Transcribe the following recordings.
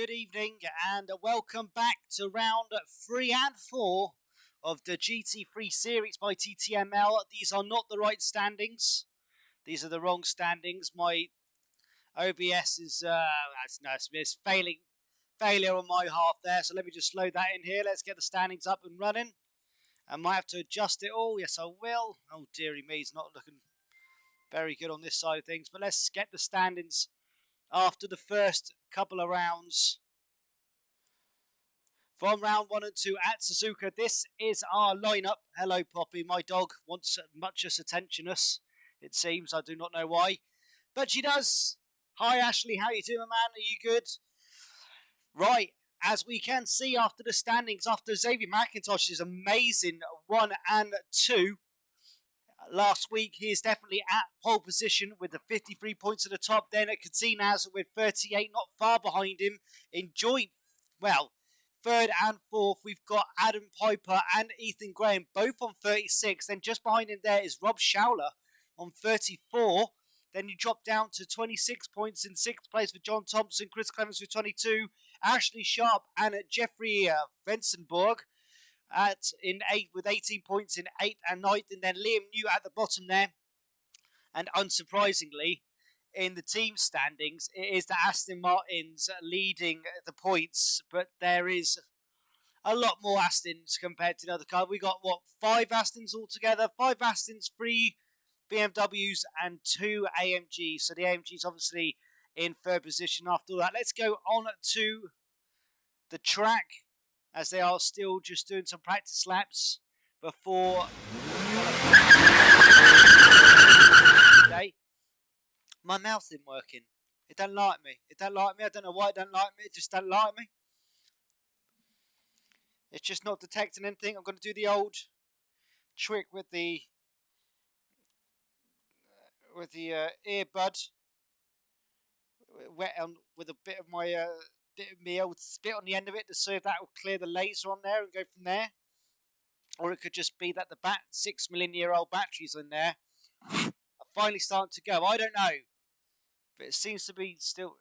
good evening and welcome back to round 3 and 4 of the GT3 series by TTML. These are not the right standings. These are the wrong standings. My OBS is it's failure on my half there. So let me just load that in here. Let's get the standings up and running. I might have to adjust it all. Yes, I will. Oh, dearie me, it's not looking very good on this side of things. But let's get the standings after the first couple of rounds. From round 1 and 2 at Suzuka, this is our lineup. Hello, Poppy. My dog wants much attentionus, it seems. I do not know why, but she does. Hi, Ashley. How you doing, man? Are you good? Right, as we can see after the standings, after Xavier McIntosh's amazing 1 and 2, last week, he is definitely at pole position with the 53 points at the top. Then at Katinaz with 38, not far behind him. In joint, third and fourth, we've got Adam Piper and Ethan Graham, both on 36. Then just behind him there is Rob Schauler on 34. Then you drop down to 26 points in 6th place for John Thompson, Chris Clemens with 22, Ashley Sharp and Jeffrey Vensenborg in 8 with 18 points in 8th and 9th, and then Liam New at the bottom there. And unsurprisingly, in the team standings, it is the Aston Martins leading the points, but there is a lot more Astons compared to the other cars. We got 5 Astons altogether, 5 Astons, 3 BMWs and 2 AMGs. So the AMGs obviously in third position after all that. Let's go on to the track, as they are still just doing some practice laps before today. My mouth isn't working. It don't like me. It don't like me. I don't know why it don't like me. It just don't like me. It's just not detecting anything. I'm going to do the old trick with the earbud, wet on with a bit of my old spit on the end of it to see if that will clear the laser on there and go from there. Or it could just be that the 6 million year old batteries in there are finally starting to go. I don't know, but it seems to be still.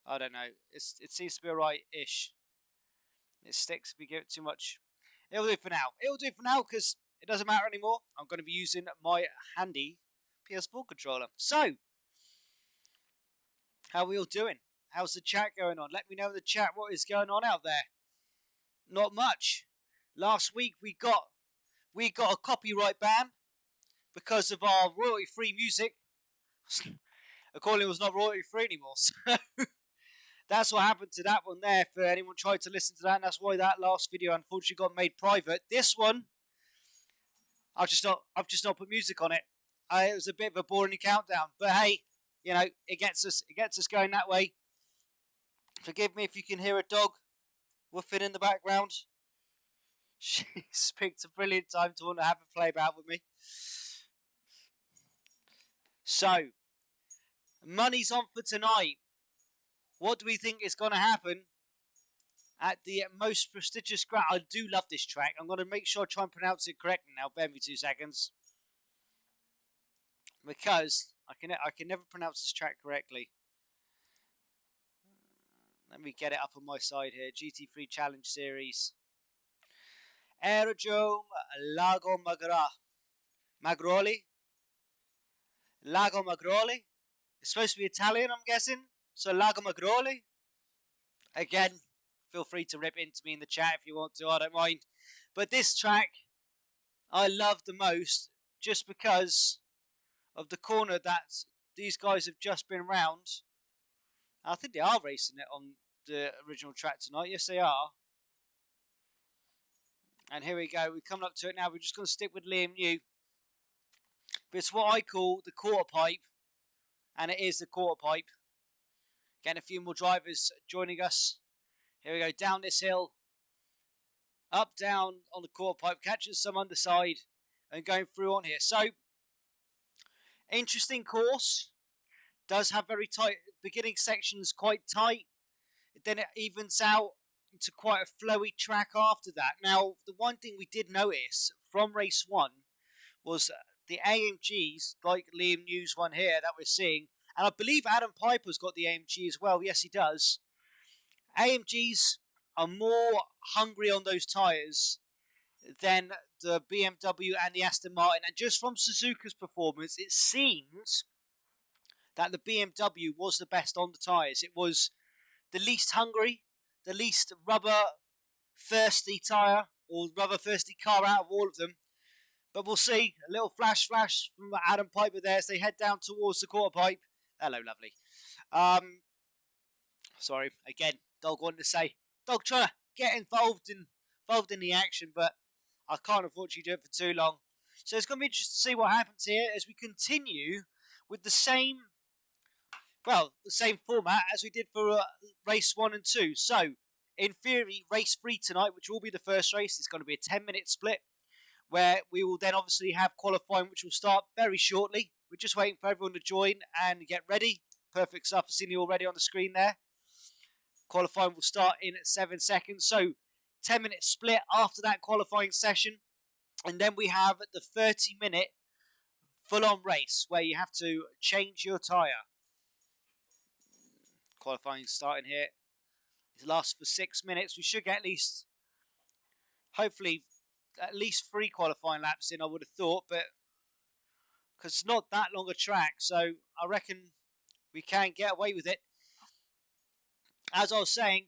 I don't know. It seems to be alright-ish. It sticks if we give it too much. It'll do for now. It'll do for now because it doesn't matter anymore. I'm going to be using my handy PS4 controller. So, how are we all doing? How's the chat going on? Let me know in the chat what is going on out there. Not much. Last week we got a copyright ban because of our royalty-free music. Accordingly, it was not royalty-free anymore. So that's what happened to that one there. For anyone tried to listen to that, and that's why that last video unfortunately got made private. This one, I've just not put music on it. It was a bit of a boring countdown, but hey, you know, it gets us going that way. Forgive me if you can hear a dog woofing in the background. She's picked a brilliant time to want to have a play about with me. So, money's on for tonight. What do we think is going to happen at the most prestigious ground? I do love this track. I'm going to make sure I try and pronounce it correctly now. Bear me 2 seconds. Because I can never pronounce this track correctly. Let me get it up on my side here. GT3 Challenge Series. Autodrome Lago Maggiore. Lago Maggiore. It's supposed to be Italian, I'm guessing. So Lago Maggiore. Again, feel free to rip into me in the chat if you want to. I don't mind. But this track, I love the most just because of the corner that these guys have just been round. I think they are racing it on the original track tonight. Yes, they are. And here we go. We're coming up to it now. We're just going to stick with Liam New. But it's what I call the quarter pipe. And it is the quarter pipe. Getting a few more drivers joining us. Here we go. Down this hill. Up, down on the quarter pipe. Catching some underside. And going through on here. So, interesting course. Does have very tight. Beginning sections quite tight. Then it evens out into quite a flowy track after that. Now, the one thing we did notice from race 1 was the AMGs, like Liam New's one here that we're seeing, And I believe Adam Piper's got the AMG as well. Yes, he does. AMGs are more hungry on those tyres than the BMW and the Aston Martin. And just from Suzuka's performance, it seems that the BMW was the best on the tyres. It was the least hungry, the least rubber-thirsty tyre, or rubber-thirsty car out of all of them. But we'll see. A little flash from Adam Piper there as they head down towards the quarter pipe. Hello, lovely. Sorry, again, dog wanted to say. Dog trying to get involved in the action, but I can't unfortunately do it for too long. So it's going to be interesting to see what happens here as we continue with the same format as we did for race 1 and 2. So, in theory, race 3 tonight, which will be the first race, is going to be a 10-minute split, where we will then obviously have qualifying, which will start very shortly. We're just waiting for everyone to join and get ready. Perfect stuff. I've seen you already on the screen there. Qualifying will start in 7 seconds. So, 10-minute split after that qualifying session. And then we have the 30-minute full-on race, where you have to change your tyre. Qualifying starting here. It lasts for 6 minutes. We should get at least, hopefully, at least 3 qualifying laps in, I would have thought, but because it's not that long a track, so I reckon we can get away with it. As I was saying,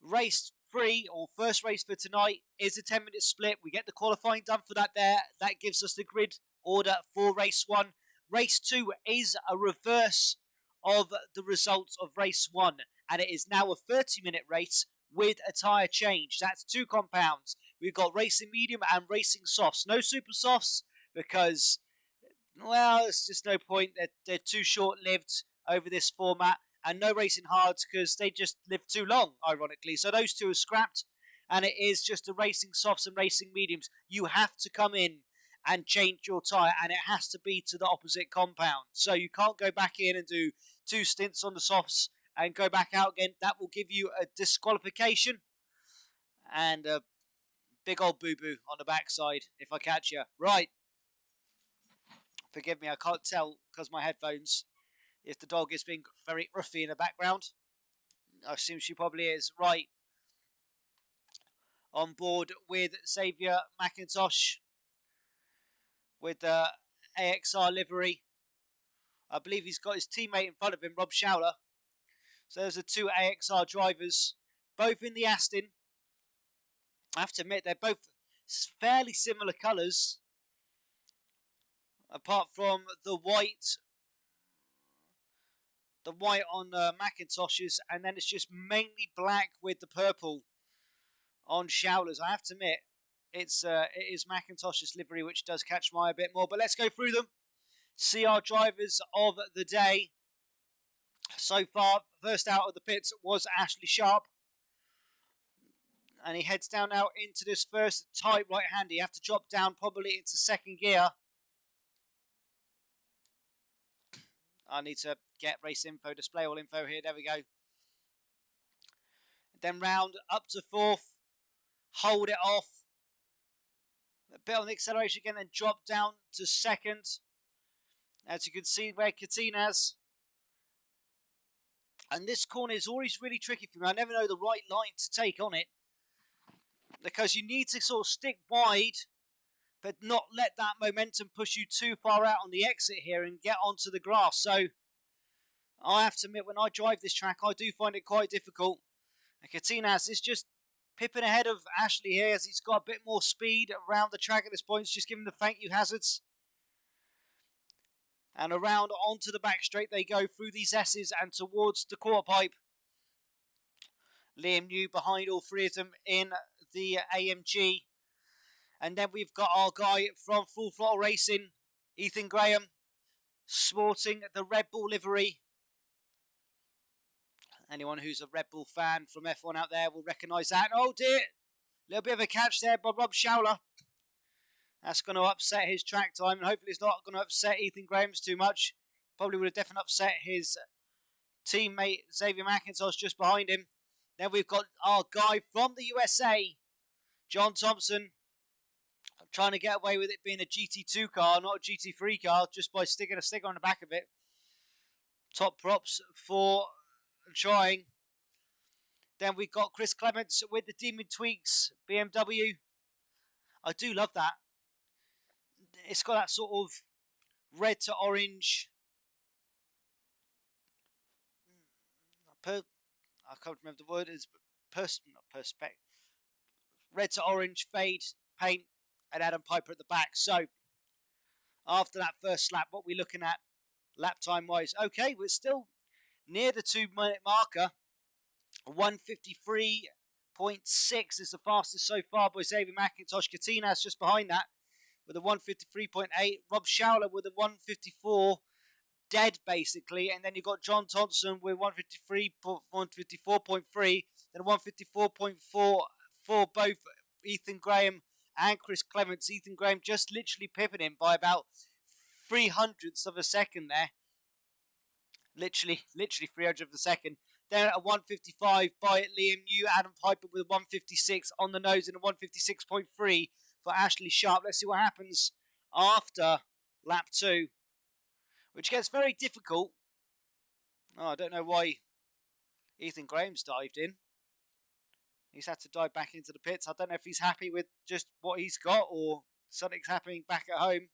race 3, or first race for tonight, is a 10-minute split. We get the qualifying done for that there. That gives us the grid order for race 1. Race 2 is a reverse of the results of race 1, and it is now a 30-minute race with a tyre change. That's 2 compounds. We've got racing medium and racing softs. No super softs because, well, there's just no point. They're too short-lived over this format. And no racing hards because they just live too long, ironically. So those 2 are scrapped, and it is just the racing softs and racing mediums. You have to come in and change your tyre, and it has to be to the opposite compound. So you can't go back in and do 2 stints on the softs and go back out again. That will give you a disqualification and a big old boo-boo on the backside if I catch you. Right. Forgive me, I can't tell because my headphones if the dog is being very roughy in the background. I assume she probably is. Right. On board with Xavier McIntosh with the AXR livery. I believe he's got his teammate in front of him, Rob Schowler. So those are 2 AXR drivers, both in the Aston. I have to admit, they're both fairly similar colours, apart from the white on Macintoshes, and then it's just mainly black with the purple on Schowler's. I have to admit, it is Macintosh's livery which does catch my eye a bit more. But let's go through them. See our drivers of the day. So far, first out of the pits was Ashley Sharp. And he heads down now into this first tight right-hand. You have to drop down probably into second gear. I need to get race info, display all info here. There we go. Then round up to 4th. Hold it off. A bit on the acceleration again, then drop down to 2nd. As you can see where Katinas. And this corner is always really tricky for me. I never know the right line to take on it. Because you need to sort of stick wide, but not let that momentum push you too far out on the exit here and get onto the grass. So, I have to admit, when I drive this track, I do find it quite difficult. And Katinas is just pipping ahead of Ashley here as he's got a bit more speed around the track at this point. He's just giving the thank you hazards. And around onto the back straight they go through these S's and towards the quarter pipe. Liam New behind all 3 of them in the AMG. And then we've got our guy from Full Throttle Racing, Ethan Graham, sporting the Red Bull livery. Anyone who's a Red Bull fan from F1 out there will recognise that. Oh dear, little bit of a catch there by Rob Schowler. That's going to upset his track time, and hopefully it's not going to upset Ethan Graham's too much. Probably would have definitely upset his teammate Xavier McIntosh just behind him. Then we've got our guy from the USA, John Thompson, trying to get away with it being a GT2 car, not a GT3 car, just by sticking a sticker on the back of it. Top props for trying. Then we've got Chris Clements with the Demon Tweaks BMW. I do love that. It's got that sort of red to orange. I can't remember the word. It's perspective. Red to orange fade paint and Adam Piper at the back. So after that first lap, what we're looking at lap time wise. Okay, we're still near the 2-minute marker. 153.6 is the fastest so far by Xavier McIntosh. Katinas just behind that with a 153.8. Rob Schauler with a 154 dead basically, and then you've got John Thompson with 154.3, then 154.4 for both Ethan Graham and Chris Clements. Ethan Graham just literally pipping him by about 300ths of a second there. Literally 300th of a second. Then at a 155 by Liam New, Adam Piper with a 156 on the nose and a 156.3 for Ashley Sharp. Let's see what happens after lap 2, which gets very difficult. Oh, I don't know why Ethan Graham's dived in. He's had to dive back into the pits. I don't know if he's happy with just what he's got or something's happening back at home.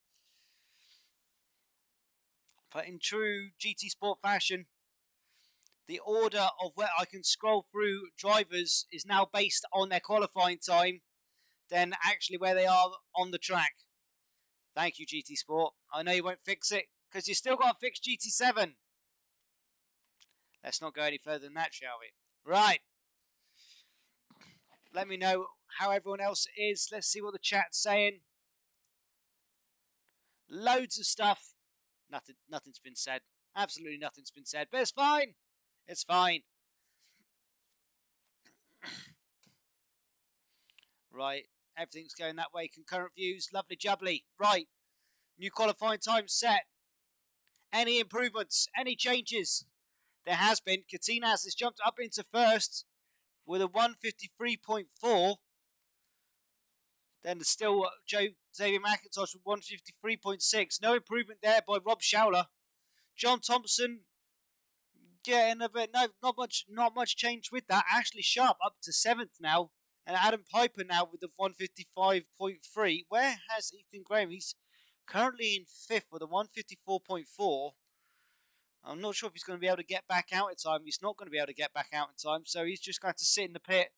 But in true GT Sport fashion, the order of where I can scroll through drivers is now based on their qualifying time than actually where they are on the track. Thank you, GT Sport. I know you won't fix it because you still got to fix GT7. Let's not go any further than that, shall we? Right. Let me know how everyone else is. Let's see what the chat's saying. Loads of stuff. Nothing's been said. Absolutely nothing's been said. But it's fine. It's fine. Right. Everything's going that way. Concurrent views. Lovely jubbly. Right. New qualifying time set. Any improvements? Any changes? There has been. Katinas has jumped up into first with a 153.4. Then there's still Xavier McIntosh with 153.6. No improvement there by Rob Schauler. John Thompson getting a bit, not much change with that. Ashley Sharp up to 7th now. And Adam Piper now with the 155.3. Where has Ethan Graham? He's currently in 5th with a 154.4. I'm not sure if he's going to be able to get back out in time. He's not going to be able to get back out in time. So he's just going to sit in the pit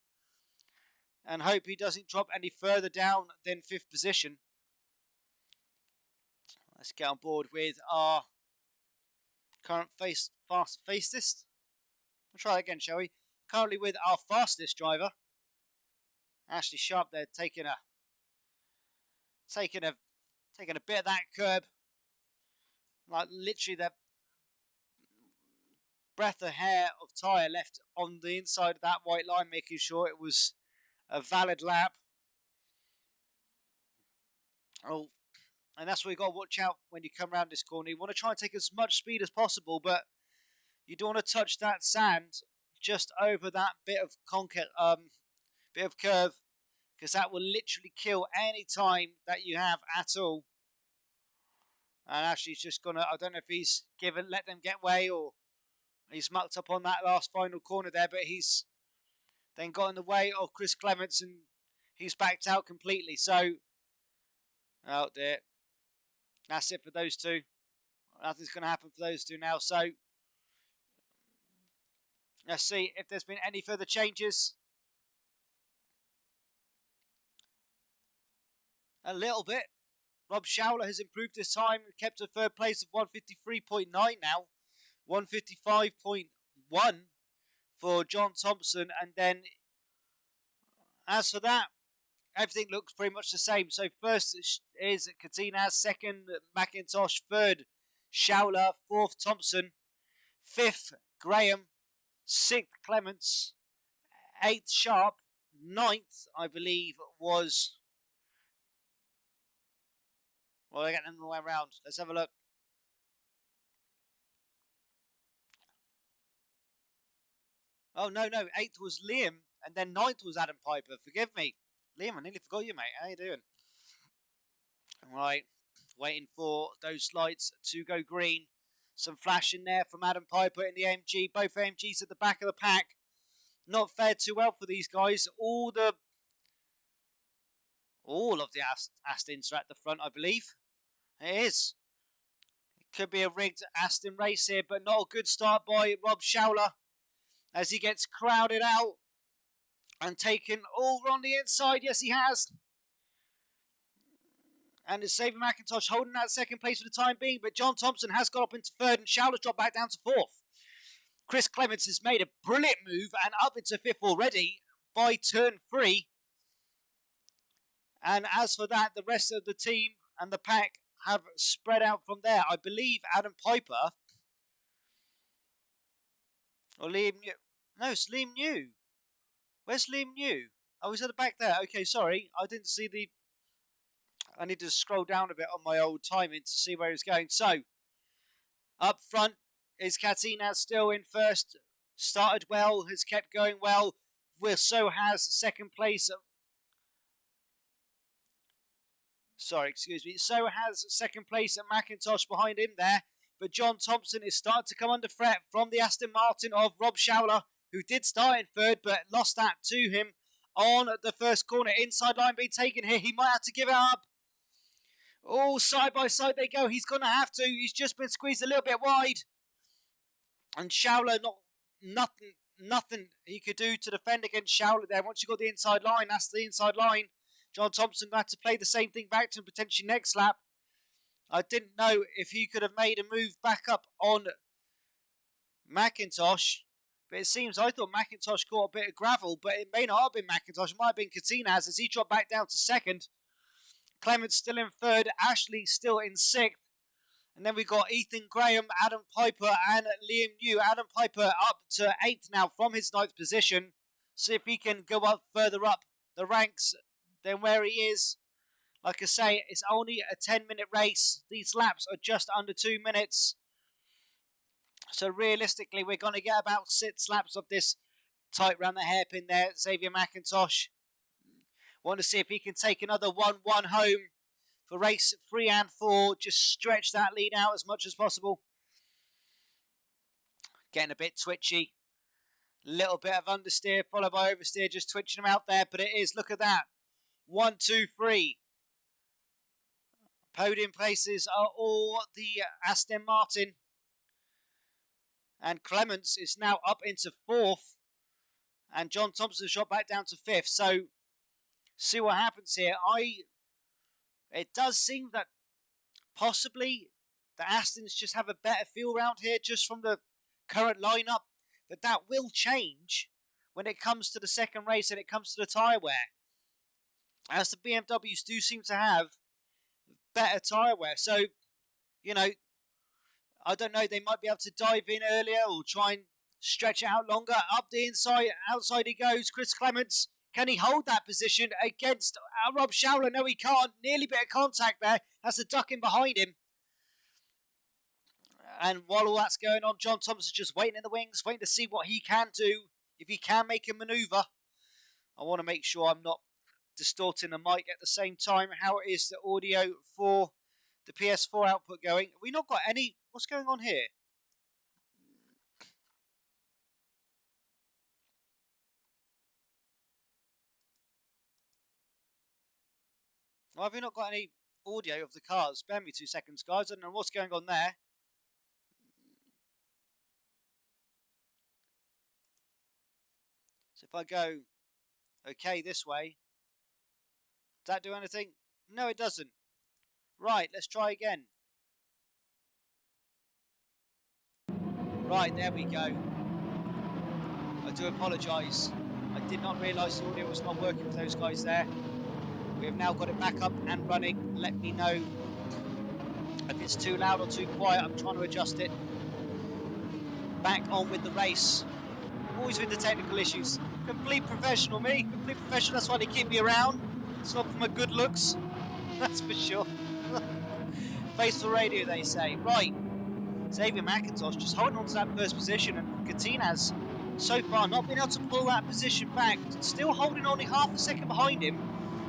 and hope he doesn't drop any further down than 5th position. Let's get on board with our current fastest. We'll try again, shall we? Currently with our fastest driver, Ashley Sharp. There taking a bit of that curb, like literally the breath of hair of tyre left on the inside of that white line, making sure it was a valid lap. Oh, and that's what you got to watch out when you come around this corner. You want to try and take as much speed as possible, but you don't want to touch that sand just over that bit of curve, because that will literally kill any time that you have at all. And actually, he's just gonna. I don't know if he's let them get way or he's mucked up on that last final corner there, but he's then got in the way of Chris Clements and he's backed out completely. So, oh dear. That's it for those two. Nothing's going to happen for those two now. So, let's see if there's been any further changes. A little bit. Rob Schauler has improved his time and kept a third place of 153.9 now. 155.1 for John Thompson. And then, as for that, everything looks pretty much the same. So first is Katinas, second McIntosh, third Schauler, fourth Thompson, fifth Graham, sixth Clements, eighth Sharp, ninth I believe was... Well, they're getting them the way around. Let's have a look. Oh, no. 8th was Liam, and then 9th was Adam Piper. Forgive me. Liam, I nearly forgot you, mate. How you doing? Right. Waiting for those lights to go green Some flash in there from Adam Piper in the AMG. Both AMGs at the back of the pack. Not fared too well for these guys. All of the Astons are at the front, I believe. It is. It could be a rigged Aston race here, but not a good start by Rob Schauler as he gets crowded out and taken all on the inside. Yes, he has. And it's Xavier McIntosh holding that second place for the time being, but John Thompson has got up into third and Schauler's dropped back down to fourth. Chris Clements has made a brilliant move and up into fifth already by turn 3. And as for that, the rest of the team and the pack have spread out from there. I believe Adam Piper or Liam New. No, it's Liam New. Where's Liam New? Oh, he's at the back there. Okay, sorry. I didn't see the... I need to scroll down a bit on my old timing to see where he's going. So, up front is Katina still in first. Started well, has kept going well. So has second place. So has second place at McIntosh behind him there. But John Thompson is starting to come under threat from the Aston Martin of Rob Schauler, who did start in third but lost that to him on the first corner. Inside line being taken here. He might have to give it up. Oh, side by side they go. He's going to have to. He's just been squeezed a little bit wide. And Schauler, nothing he could do to defend against Schauler there. Once you've got the inside line, that's the inside line. John Thompson had to play the same thing back to him potentially next lap. I didn't know if he could have made a move back up on McIntosh. But it seems I thought McIntosh caught a bit of gravel, but it may not have been McIntosh. It might have been Katinaz as he dropped back down to second. Clements still in third. Ashley still in sixth. And then we've got Ethan Graham, Adam Piper and Liam New. Adam Piper up to 8th now from his 9th position. See if he can go up further up the ranks than where he is. Like I say, it's only a 10-minute race. These laps are just under 2 minutes. So realistically, we're going to get about 6 laps of this tight round the hairpin there. Xavier McIntosh. Want to see if he can take another 1-1 home for race 3 and 4. Just stretch that lead out as much as possible. Getting a bit twitchy. Little bit of understeer followed by oversteer. Just twitching him out there. But it is, look at that. 1, 2, 3. Podium places are all the Aston Martin. And Clements is now up into 4th. And John Thompson shot back down to 5th. So, see what happens here. It does seem that possibly the Astons just have a better feel around here just from the current lineup. But that will change when it comes to the second race and it comes to the tyre wear. As the BMWs do seem to have better tyre wear. So, you know, I don't know, they might be able to dive in earlier or try and stretch it out longer. Up the inside, outside he goes. Chris Clements, can he hold that position against Rob Schauler? No, he can't. Nearly bit of contact there. Has to duck in behind him. And while all that's going on, John Thompson just waiting in the wings, waiting to see what he can do, if he can make a manoeuvre. I want to make sure I'm not distorting the mic at the same time. How is the audio for the PS4 output going? Have we not got any... What's going on here? Why have we not got any audio of the cars? Spare me 2 seconds, guys. I don't know what's going on there. So if I go okay this way, does that do anything? No, it doesn't. Right, let's try again. Right, there we go. I do apologise. I did not realise the audio was not working for those guys there. We have now got it back up and running. Let me know if it's too loud or too quiet. I'm trying to adjust it. Back on with the race. Always with the technical issues. Complete professional, me. Complete professional. That's why they keep me around. It's not for my good looks. That's for sure. Face for radio, they say. Right. Xavier McIntosh just holding on to that first position, and Katinaz so far not been able to pull that position back. Still holding only half a second behind him.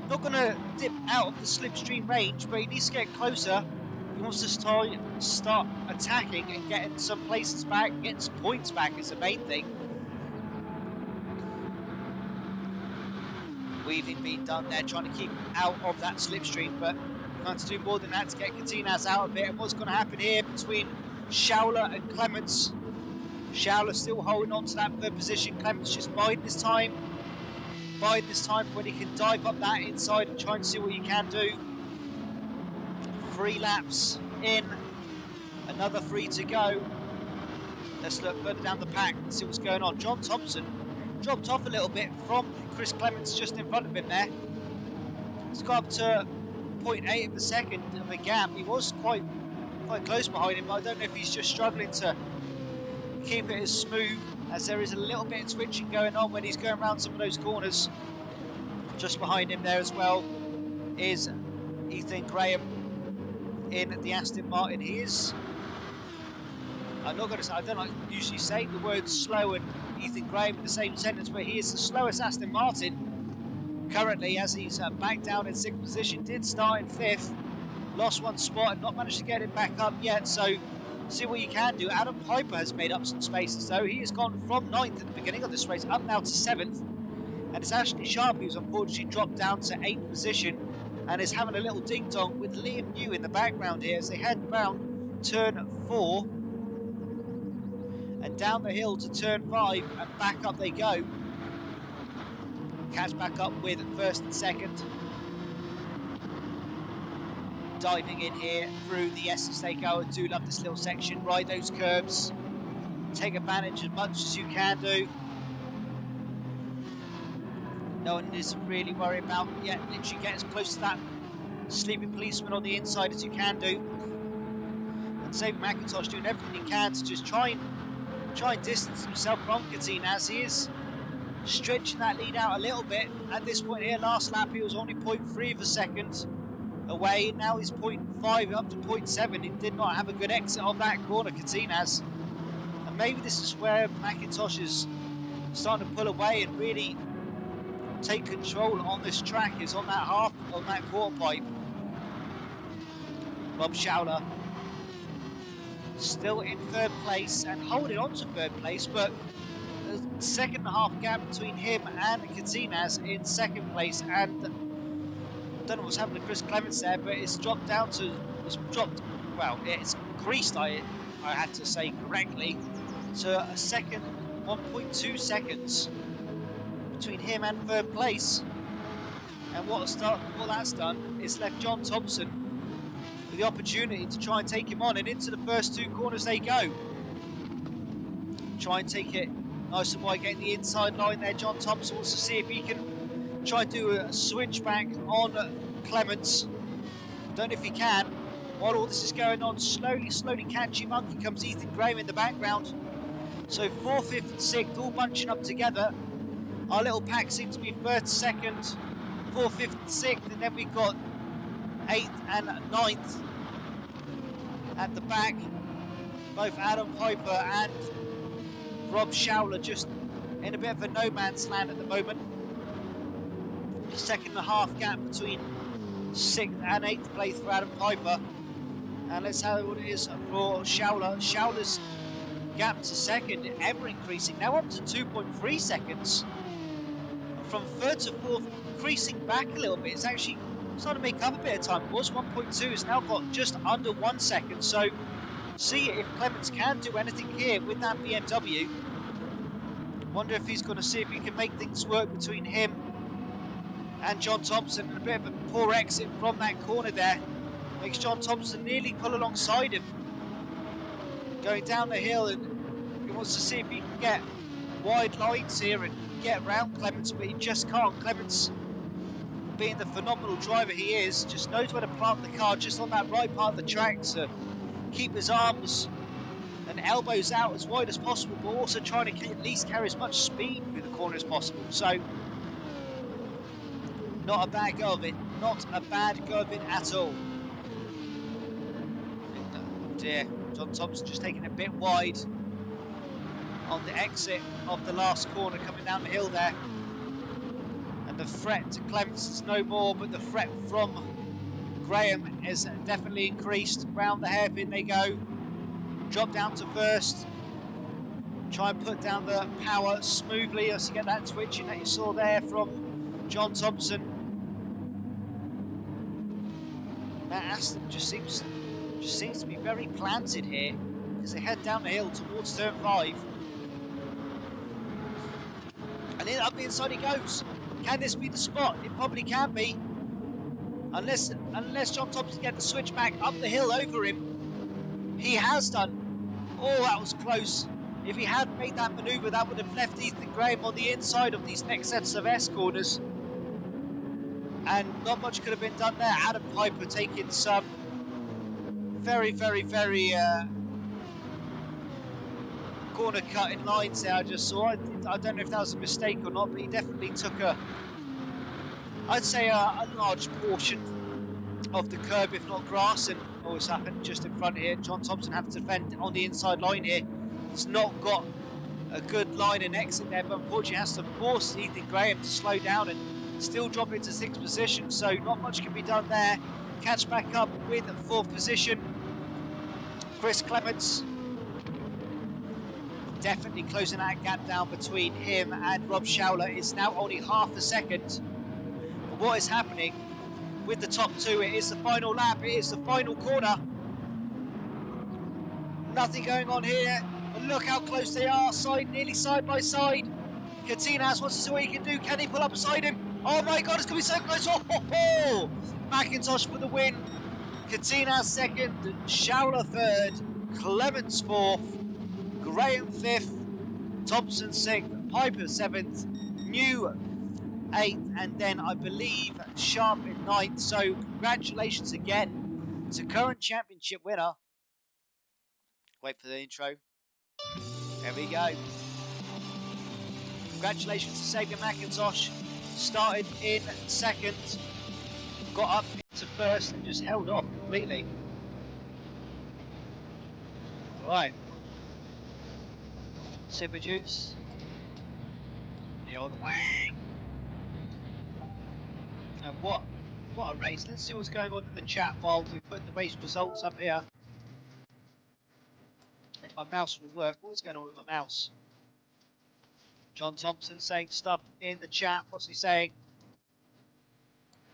Not going to dip out of the slipstream range, but he needs to get closer. He wants to start attacking and getting some places back, getting some points back is the main thing. Weaving being done there, trying to keep out of that slipstream, but trying to do more than that to get Katinas out of it. And what's going to happen here between Schauler and Clements? Schauler still holding on to that third position. Clements just biding his time when he can dive up that inside and try and see what he can do. 3 laps in, another 3 to go. Let's look further down the pack and see what's going on. John Thompson dropped off a little bit from Chris Clements just in front of him there. He's got up to 0.8 of a second of a gap. He was quite close behind him, but I don't know if he's just struggling to keep it as smooth, as there is a little bit of twitching going on when he's going around some of those corners. Just behind him there as well is Ethan Graham in the Aston Martin. He is, I'm not going to say, I don't like usually say the words slow and Ethan Graham in the same sentence, but he is the slowest Aston Martin currently, as he's back down in 6th position. Did start in 5th, lost 1 spot and not managed to get it back up yet, so see what you can do. Adam Piper has made up some spaces though. He has gone from 9th at the beginning of this race up now to 7th, and it's Ashley Sharp who's unfortunately dropped down to 8th position and is having a little ding dong with Liam New in the background here as they head round turn 4 and down the hill to turn 5 and back up they go. Catch back up with 1st and 2nd. Diving in here through the Essex Go. I do love this little section. Ride those curbs. Take advantage as much as you can do. No one is really worried about yet. Literally get as close to that sleeping policeman on the inside as you can do. And Xavier McIntosh doing everything he can to just try and distance himself from Katinas. He is stretching that lead out a little bit. At this point here, last lap, he was only 0.3 of a second away. Now he's 0.5 up to 0.7. He did not have a good exit of that corner, Katinas. And maybe this is where McIntosh is starting to pull away and really take control on this track, is on that quarter pipe. Bob Schauler still in 3rd place and holding on to 3rd place, but a 2.5 gap between him and Katinas in 2nd place. And I don't know what's happened to Chris Clements there, but it's dropped down to, it's increased, I had to say correctly, to a second, 1.2 seconds between him and 3rd place. And what that's done is left John Thompson with the opportunity to try and take him on, and into the first 2 corners they go. Try and take it nice and wide, getting the inside line there. John Thompson wants to see if he can try and do a switchback on Clements. Don't know if he can. While all this is going on, slowly catchy monkey comes Ethan Graham in the background. So 4th, 5th and 6th all bunching up together. Our little pack seems to be 3rd, 2nd, 4th, 5th and 6th, and then we've got 8th and 9th at the back. Both Adam Piper and Rob Schauler just in a bit of a no man's land at the moment. 2.5 gap between 6th and 8th place for Adam Piper. And let's have what it is for Schauler. Schauler's gap to 2nd ever increasing, now up to 2.3 seconds. From 3rd to 4th, increasing back a little bit. It's actually starting to make up a bit of time. It was 1.2, it's now got just under 1 second. So see if Clements can do anything here with that BMW. Wonder if he's going to see if he can make things work between him and John Thompson. And a bit of a poor exit from that corner there makes John Thompson nearly pull alongside him. Going down the hill, and he wants to see if he can get wide lines here and get around Clements, but he just can't. Clements, being the phenomenal driver he is, just knows where to plant the car just on that right part of the track to keep his arms and elbows out as wide as possible, but also trying to at least carry as much speed through the corner as possible. So not a bad go of it, not a bad go of it at all. Oh dear, John Thompson just taking a bit wide on the exit of the last corner coming down the hill there. And the threat to Clements is no more, but the threat from Graham has definitely increased. Round the hairpin they go. Drop down to first. Try and put down the power smoothly as you get that twitching that you saw there from John Thompson. Matt Aston just seems to be very planted here as they head down the hill towards turn 5. And then up the inside he goes. Can this be the spot? It probably can be. Unless John Thompson get the switch back up the hill over him. He has done. Oh, that was close. If he had made that manoeuvre, that would have left Ethan Graham on the inside of these next sets of S corners. And not much could have been done there. Adam Piper taking some very corner cutting lines there I just saw. I don't know if that was a mistake or not, but he definitely took I'd say a large portion of the curb, if not grass, and always happened just in front here. John Thompson having to defend on the inside line here. He's not got a good line and exit there, but unfortunately has to force Ethan Graham to slow down and still drop into 6th position, so not much can be done there. Catch back up with 4th position. Chris Clements definitely closing that gap down between him and Rob Schowler. It's now only half a second. But what is happening with the top 2, it is the final lap, it is the final corner. Nothing going on here, but look how close they are, nearly side by side. Katinas wants to see what he can do. Can he pull up beside him? Oh my God, it's going to be so close. Oh! McIntosh for the win. Katinas 2nd, Schowler 3rd, Clements 4th, Graham 5th, Thompson 6th, Piper 7th, New 8th, and then I believe Sharp in 9th. So congratulations again to current championship winner. Wait for the intro. There we go. Congratulations to Sagan McIntosh. Started in 2nd, got up into 1st and just held off completely. Right. Super Juice. The old way. And what a race. Let's see what's going on in the chat while we put the race results up here. If my mouse will work. What's going on with my mouse? John Thompson saying stuff in the chat. What's he saying?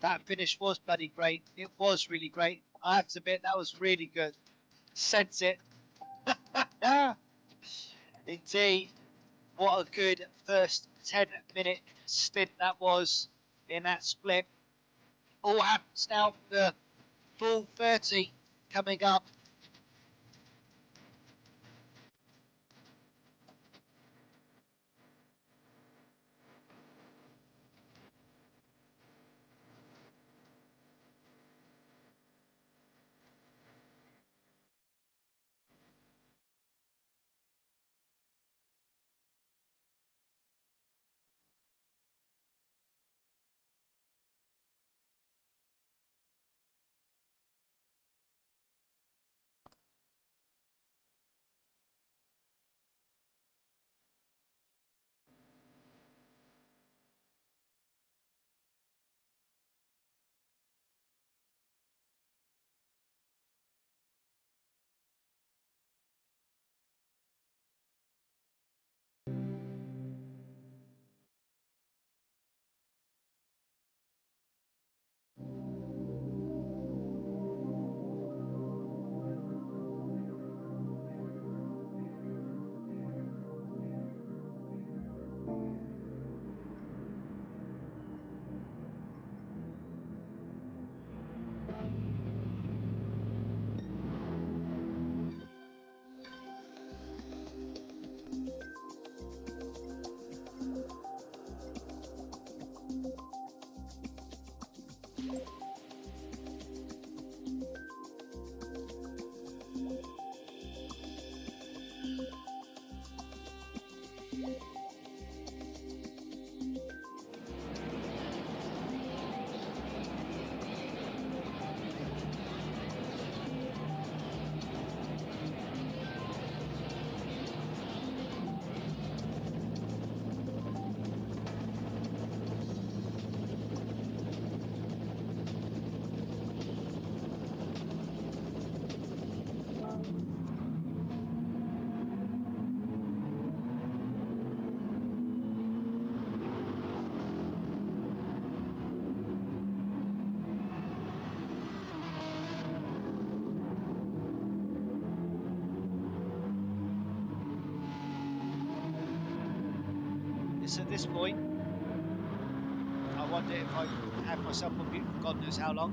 That finish was bloody great. It was really great. I have to admit, that was really good. Sense it. Indeed. What a good first 10-minute stint that was in that split. All happens now for the full 30 coming up. at this point, I wonder if I had myself on mute for God knows how long.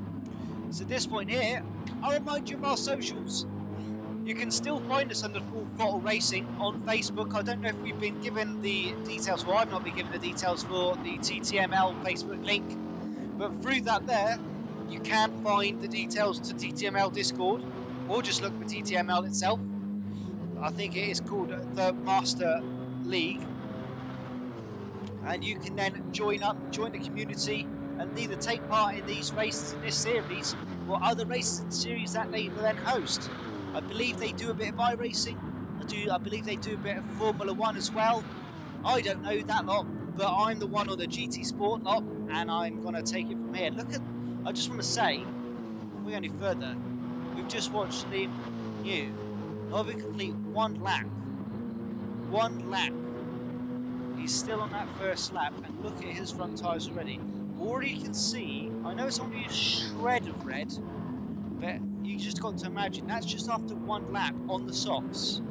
So at this point here, I'll remind you of our socials. You can still find us under Full Throttle Racing on Facebook. I don't know if we've been given the details, well, I've not been given the details for the TTML Facebook link, but through that there, you can find the details to TTML Discord, or just look for TTML itself. I think it is called the Master League, and you can then join the community, and either take part in these races in this series, or other races in the series that they will then host. I believe they do a bit of iRacing. I believe they do a bit of Formula 1 as well. I don't know that lot, but I'm the one on the GT Sport lot, and I'm going to take it from here. I just want to say, before we go any further, we've just watched Liam New over complete one lap. One lap. He's still on that first lap, and look at his front tyres already. Already you can see, I know it's only a shred of red, but you just got to imagine that's just after one lap on the softs.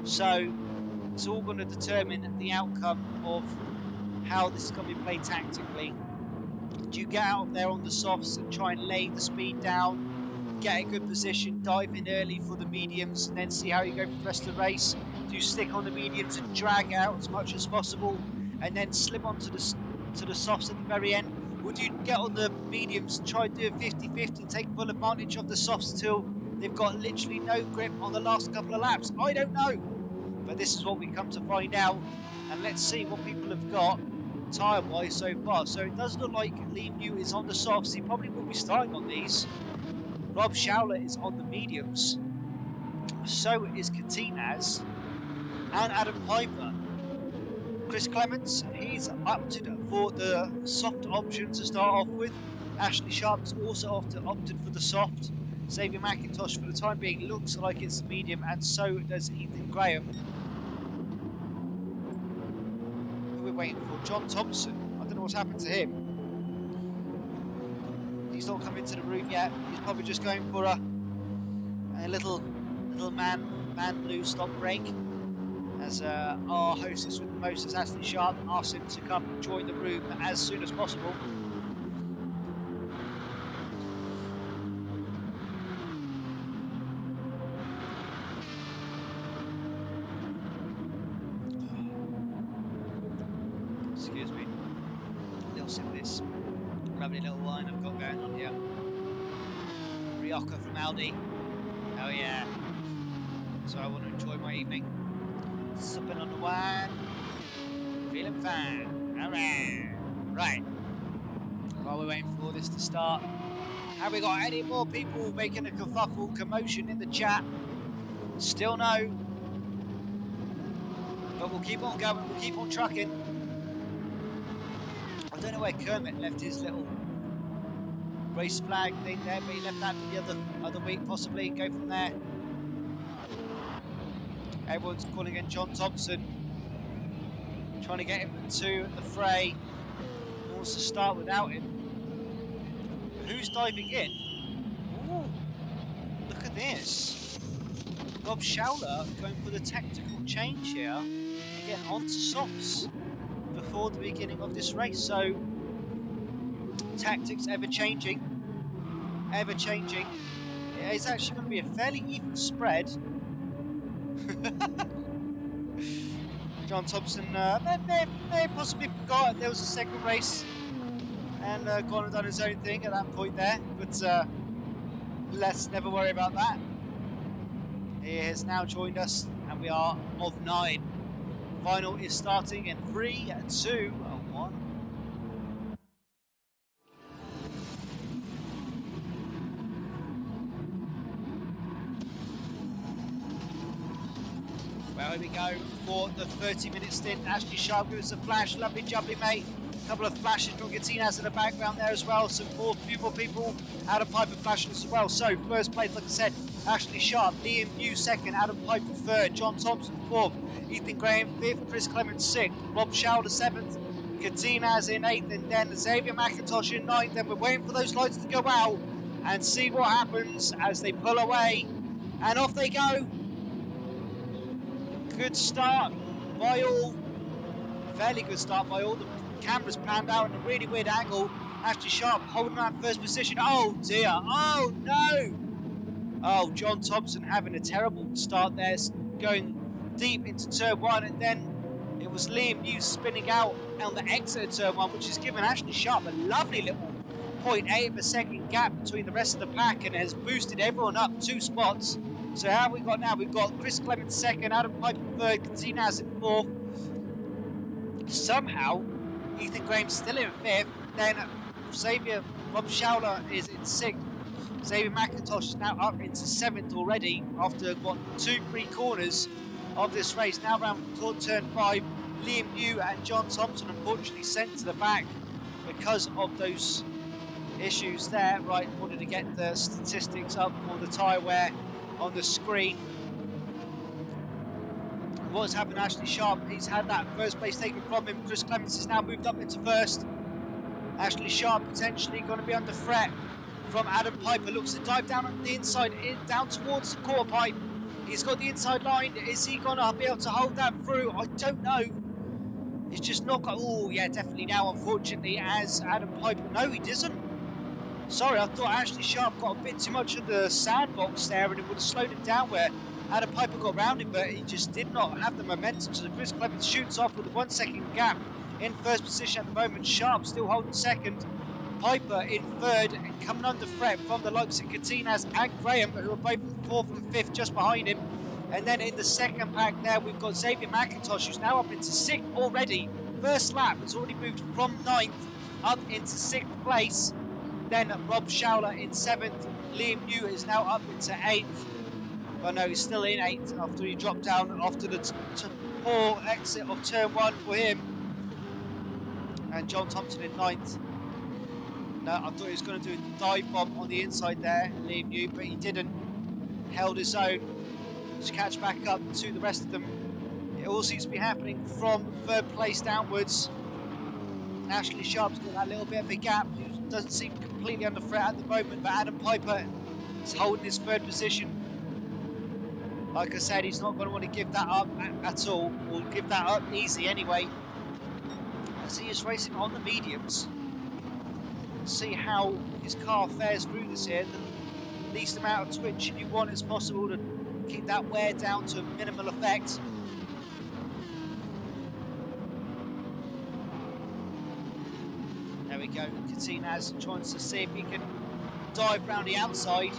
So it's all going to determine the outcome of how this is going to be played tactically. Do you get out there on the softs and try and lay the speed down, get a good position, dive in early for the mediums, and then see how you go for the rest of the race? Do you stick on the mediums and drag out as much as possible, and then slip onto the softs at the very end? Would you get on the mediums and try and do a 50-50 and take full advantage of the softs till they've got literally no grip on the last couple of laps? I don't know. But this is what we come to find out. And let's see what people have got tyre-wise so far. So it does look like Liam New is on the softs. He probably will be starting on these. Rob Schauler is on the mediums. So is Katinaz and Adam Piper. Chris Clements, he's opted for the soft option to start off with. Ashley Sharp's also opted for the soft. Xavier McIntosh, for the time being, looks like it's the medium, and so does Ethan Graham. Who we're waiting for? John Thompson. I don't know what's happened to him. He's not come into the room yet. He's probably just going for a little man blue stop break. As our hostess with the most, Ashley Sharp, asks him to come and join the room as soon as possible. Excuse me. A little sip of this lovely little wine I've got going on here. Rioja from Aldi. Oh yeah. So I want to enjoy my evening. Sipping on the wine, feeling fine. Alright, right. While we're waiting for this to start, have we got any more people making a kerfuffle, commotion in the chat? Still no. But we'll keep on going, we'll keep on trucking. I don't know where Kermit left his little race flag thing there, but he left that for the other week, possibly, and go from there. Everyone's calling in John Thompson, trying to get him to the fray. He wants to start without him. Who's diving in? Ooh, look at this. Rob Schauler going for the tactical change here, again onto softs before the beginning of this race. So tactics ever changing. It's actually going to be a fairly even spread. John Thompson may possibly forgot there was a second race and gone and done his own thing at that point there, but let's never worry about that. He has now joined us, and we are of 9. Final is starting in 3, 2, 1. Well, here we go for the 30-minute stint. Ashley Sharp gives us a flash. Lovely jubbly, mate. A couple of flashes from Gatinas in the background there as well. Some few more people. Adam Piper flashing as well. So, first place, like I said, Ashley Sharp. Liam New second. Adam Piper third. John Thompson fourth. Ethan Graham fifth. Chris Clements sixth. Rob Schauler seventh. Gatinas in eighth. And then Xavier McIntosh in ninth. And we're waiting for those lights to go out and see what happens as they pull away. And off they go. Good start by all fairly good start by all the cameras panned out in a really weird angle. Ashley Sharp holding that first position. Oh dear, oh no! Oh, John Thompson having a terrible start there, going deep into turn 1, and then it was Liam New spinning out on the exit of turn 1, which has given Ashley Sharp a lovely little 0.8 of a second gap between the rest of the pack and has boosted everyone up 2 spots. So how have we got now? We've got Chris Clements second, Adam Piper third, Katinaz in fourth. Somehow, Ethan Graham's still in fifth. Then Rob Schauler is in sixth. Xavier McIntosh is now up into seventh already after what 2-3 corners of this race. Now around turn 5, Liam New and John Thompson unfortunately sent to the back because of those issues there. Right, wanted to get the statistics up for the tyre wear on the screen. What's happened to Ashley Sharp? He's had that first place taken from him. Chris Clements has now moved up into first. Ashley Sharp potentially going to be under threat from Adam Piper. Looks to dive down on the inside, down towards the quarter pipe. He's got the inside line. Is he going to be able to hold that through? I don't know. He's just not got... Oh, yeah, definitely now, unfortunately, as Adam Piper... No, he doesn't. Sorry, I thought Ashley Sharp got a bit too much of the sandbox there and it would have slowed him down where Adam Piper got around him, but he just did not have the momentum. So Chris Clements shoots off with a 1 second gap in first position at the moment. Sharp still holding second. Piper in third and coming under threat from the likes of Katinaz and Graham, who are both fourth and fifth just behind him. And then in the second pack there, we've got Xavier McIntosh, who's now up into sixth already. First lap has already moved from ninth up into sixth place. Then Rob Schauler in seventh. Liam New is now up into eighth. Well, no, he's still in eighth after he dropped down after the poor exit of turn 1 for him. And John Thompson in ninth. No, I thought he was going to do a dive bomb on the inside there, Liam New, but he didn't. Held his own to catch back up to the rest of them. It all seems to be happening from third place downwards. Ashley Sharp's got that little bit of a gap, who doesn't seem completely under threat at the moment, but Adam Piper is holding his third position. Like I said, he's not going to want to give that up at all, or give that up easy anyway, as he is racing on the mediums. See how his car fares through this here. The least amount of twitch you want as possible to keep that wear down to a minimal effect. There we go, Katinaz trying to see if he can dive round the outside,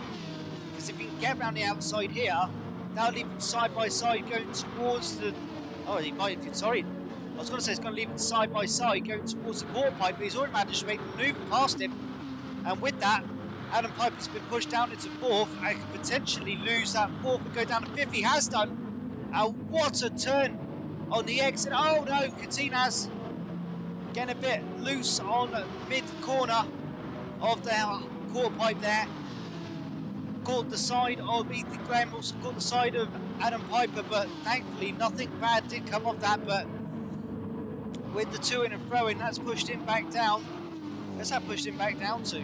because if he can get round the outside here, that'll leave him side by side going towards the... Oh, he might have... Sorry, I was going to say it's going to leave him side by side going towards the quarter pipe, but he's already managed to make the move past him. And with that, Adam Piper's been pushed down into fourth and could potentially lose that fourth and go down to fifth. He has done. And what a turn on the exit. Oh no, Katinaz getting a bit loose on mid-corner of the quarter pipe there. Caught the side of Ethan Graham, also caught the side of Adam Piper, but thankfully nothing bad did come of that. But with the to in and fro in, that's pushed him back down. Where's that pushed him back down to?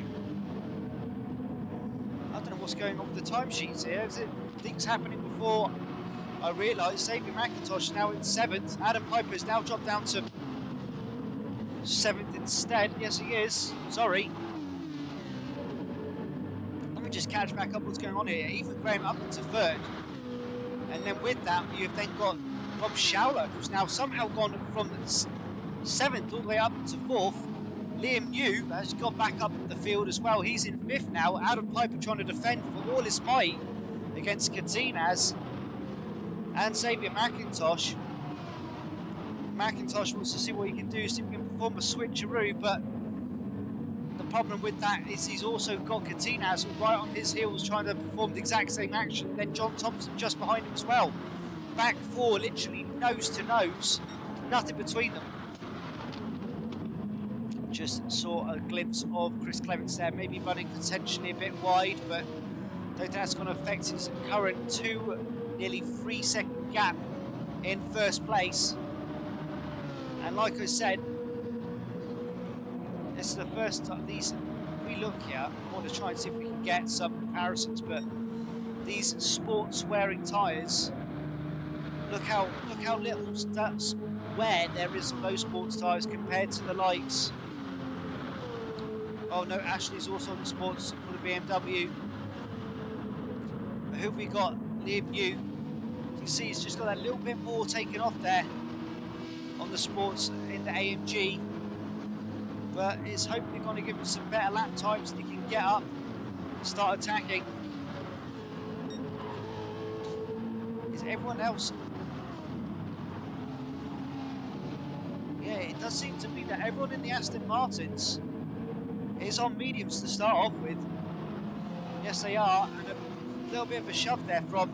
I don't know what's going on with the timesheets here. Is it things happening before I realise? Xavier McIntosh now in 7th. Adam Piper has now dropped down to 7th instead. Yes, he is. Sorry. Let me just catch back up what's going on here. Ethan Graham up into 3rd. And then with that, you've then got Rob Schauler, who's now somehow gone from 7th all the way up to 4th. Liam New has got back up the field as well. He's in 5th now. Adam Piper trying to defend for all his might against Katinaz and Xavier McIntosh. McIntosh wants to see what he can do, see if he can perform a switcheroo, but the problem with that is he's also got Katinaz right on his heels trying to perform the exact same action, and then John Thompson just behind him as well. Back four, literally nose to nose, nothing between them. Just saw a glimpse of Chris Clements there, maybe running potentially a bit wide, but I don't think that's going to affect his current nearly 3 second gap in first place. And like I said, this is the first time these, if we look here, I want to try and see if we can get some comparisons, but these sports wearing tyres, look how little wear there is on those sports tyres compared to the likes. Oh no, Ashley's also on the sports for the BMW. But who have we got? Liam Yu. As you can see, he's just got that little bit more taken off there on the sports in the AMG. But it's hopefully going to give him some better lap times and he can get up and start attacking. Is everyone else? Yeah, it does seem to be that everyone in the Aston Martins is on mediums to start off with. Yes, they are, and a little bit of a shove there from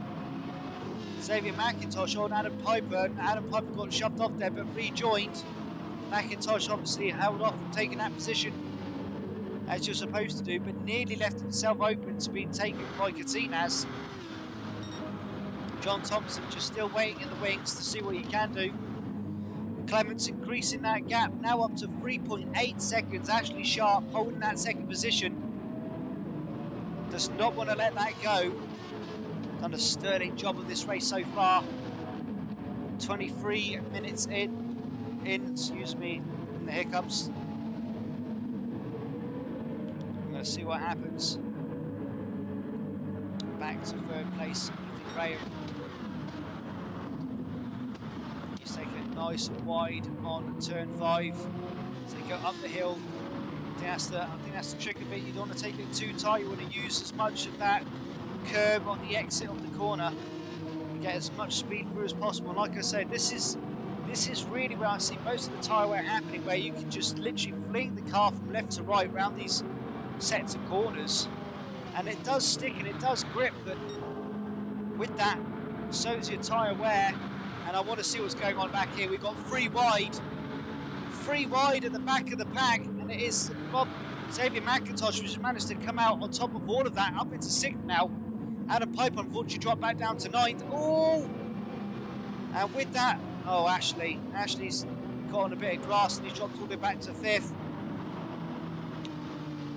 Xavier McIntosh on Adam Piper, and Adam Piper got shoved off there but rejoined. McIntosh obviously held off from taking that position as you're supposed to do, but nearly left himself open to being taken by Katinaz. John Thompson just still waiting in the wings to see what he can do. Clements increasing that gap, now up to 3.8 seconds. Ashley Sharp holding that second position. Does not want to let that go. Done a sterling job of this race so far. 23 minutes in the hiccups. Let's see what happens. Back to third place, Ethan Graham. He's taking it nice and wide on turn 5. So they go up the hill. I think that's the trick of it. You don't want to take it too tight. You want to use as much of that curb on the exit of the corner and get as much speed through as possible. And like I said, this is really where I see most of the tyre wear happening, where you can just literally fling the car from left to right around these sets of corners, and it does stick and it does grip, but with that, so does your tyre wear. And I want to see what's going on back here. We've got three wide at the back of the pack, and it is Xavier McIntosh who's managed to come out on top of all of that, up into 6th now. Adam Piper unfortunately dropped back down to 9th. Oh! And with that, oh, Ashley's got on a bit of grass and he's dropped all the way back to 5th.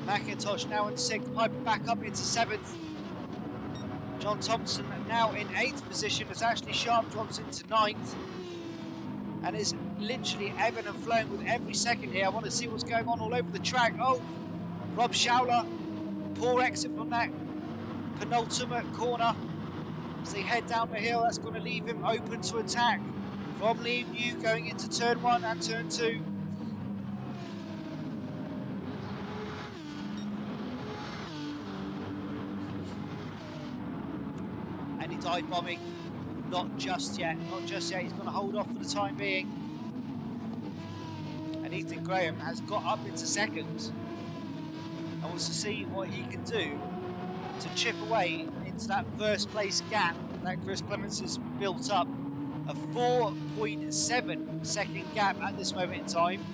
McIntosh now in 6th, Piper back up into 7th. John Thompson now in 8th position as Ashley Sharp drops into 9th. And it's literally ebbing and flowing with every second here. I want to see what's going on all over the track. Oh, Rob Schauler, poor exit from that penultimate corner. As they head down the hill, that's going to leave him open to attack from Liam Yu going into turn 1 and turn 2. And he dive bombing. Not just yet. He's going to hold off for the time being. And Ethan Graham has got up into 2nd. I wants to see what he can do to chip away into that first place gap that Chris Clements has built up. A 4.7 second gap at this moment in time.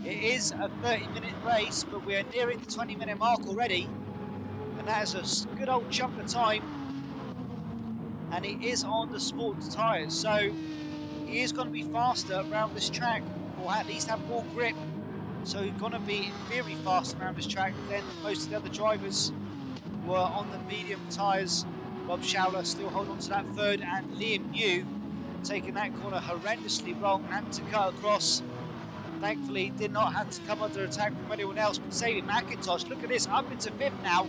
It is a 30-minute race, but we are nearing the 20-minute mark already. And that is a good old chunk of time. And he is on the sports tyres, so he is going to be faster around this track, or at least have more grip. So he's going to be very fast around this track than most of the other drivers were on the medium tyres. Rob Schauler still holding on to that 3rd, and Liam Yu taking that corner horrendously wrong, had to cut across. Thankfully did not have to come under attack from anyone else, but Xavier McIntosh, look at this, up into 5th now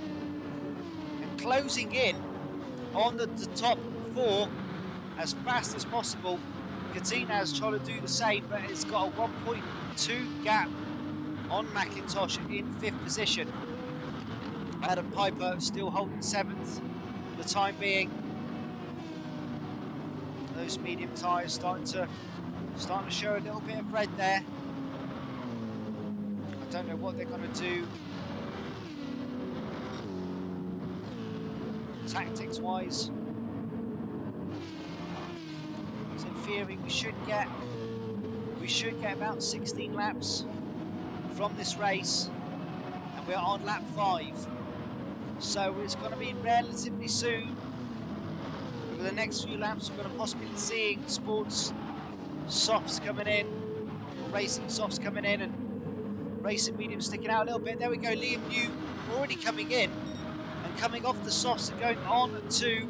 and closing in on the top 4 as fast as possible. Katinaz trying to do the same, but it's got a 1.2 gap on McIntosh in 5th position. Adam Piper still holding 7th for the time being. Those medium tyres starting to show a little bit of red there. I don't know what they're going to do tactics wise. So in theory we should get about 16 laps from this race, and we're on lap 5, so it's going to be relatively soon. For the next few laps we're going to possibly be seeing sports softs coming in, or racing softs coming in, and racing mediums sticking out a little bit. There we go, Liam Yu already coming in and coming off the softs and going on to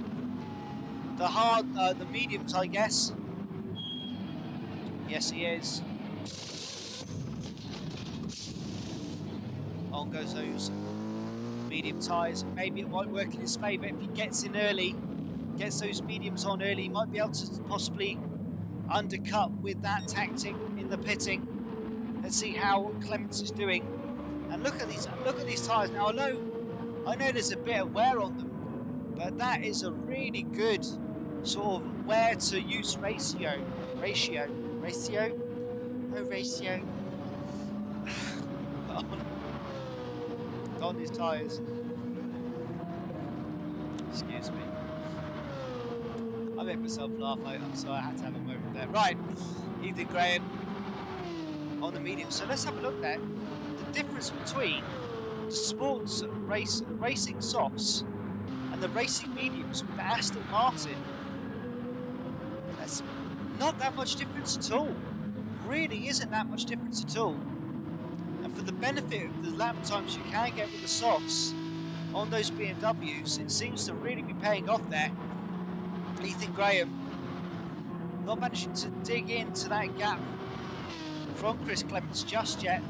the mediums, I guess. Yes, he is. On goes those medium tyres. Maybe it might work in his favour if he gets in early, gets those mediums on early. He might be able to possibly undercut with that tactic in the pitting. Let's see how Clements is doing. And look at these tyres now. I know there's a bit of wear on them, but that is a really good sort of wear to use ratio. On his tyres. Excuse me. I made myself laugh. I'm sorry, I had to have a moment there. Right, Ethan Graham on the medium. So let's have a look there. The difference between the sports racing softs and the racing mediums with the Aston Martin. That's not that much difference at all. Really isn't that much difference at all. And for the benefit of the lap times you can get with the softs on those BMWs, it seems to really be paying off there. Ethan Graham not managing to dig into that gap from Chris Clements just yet.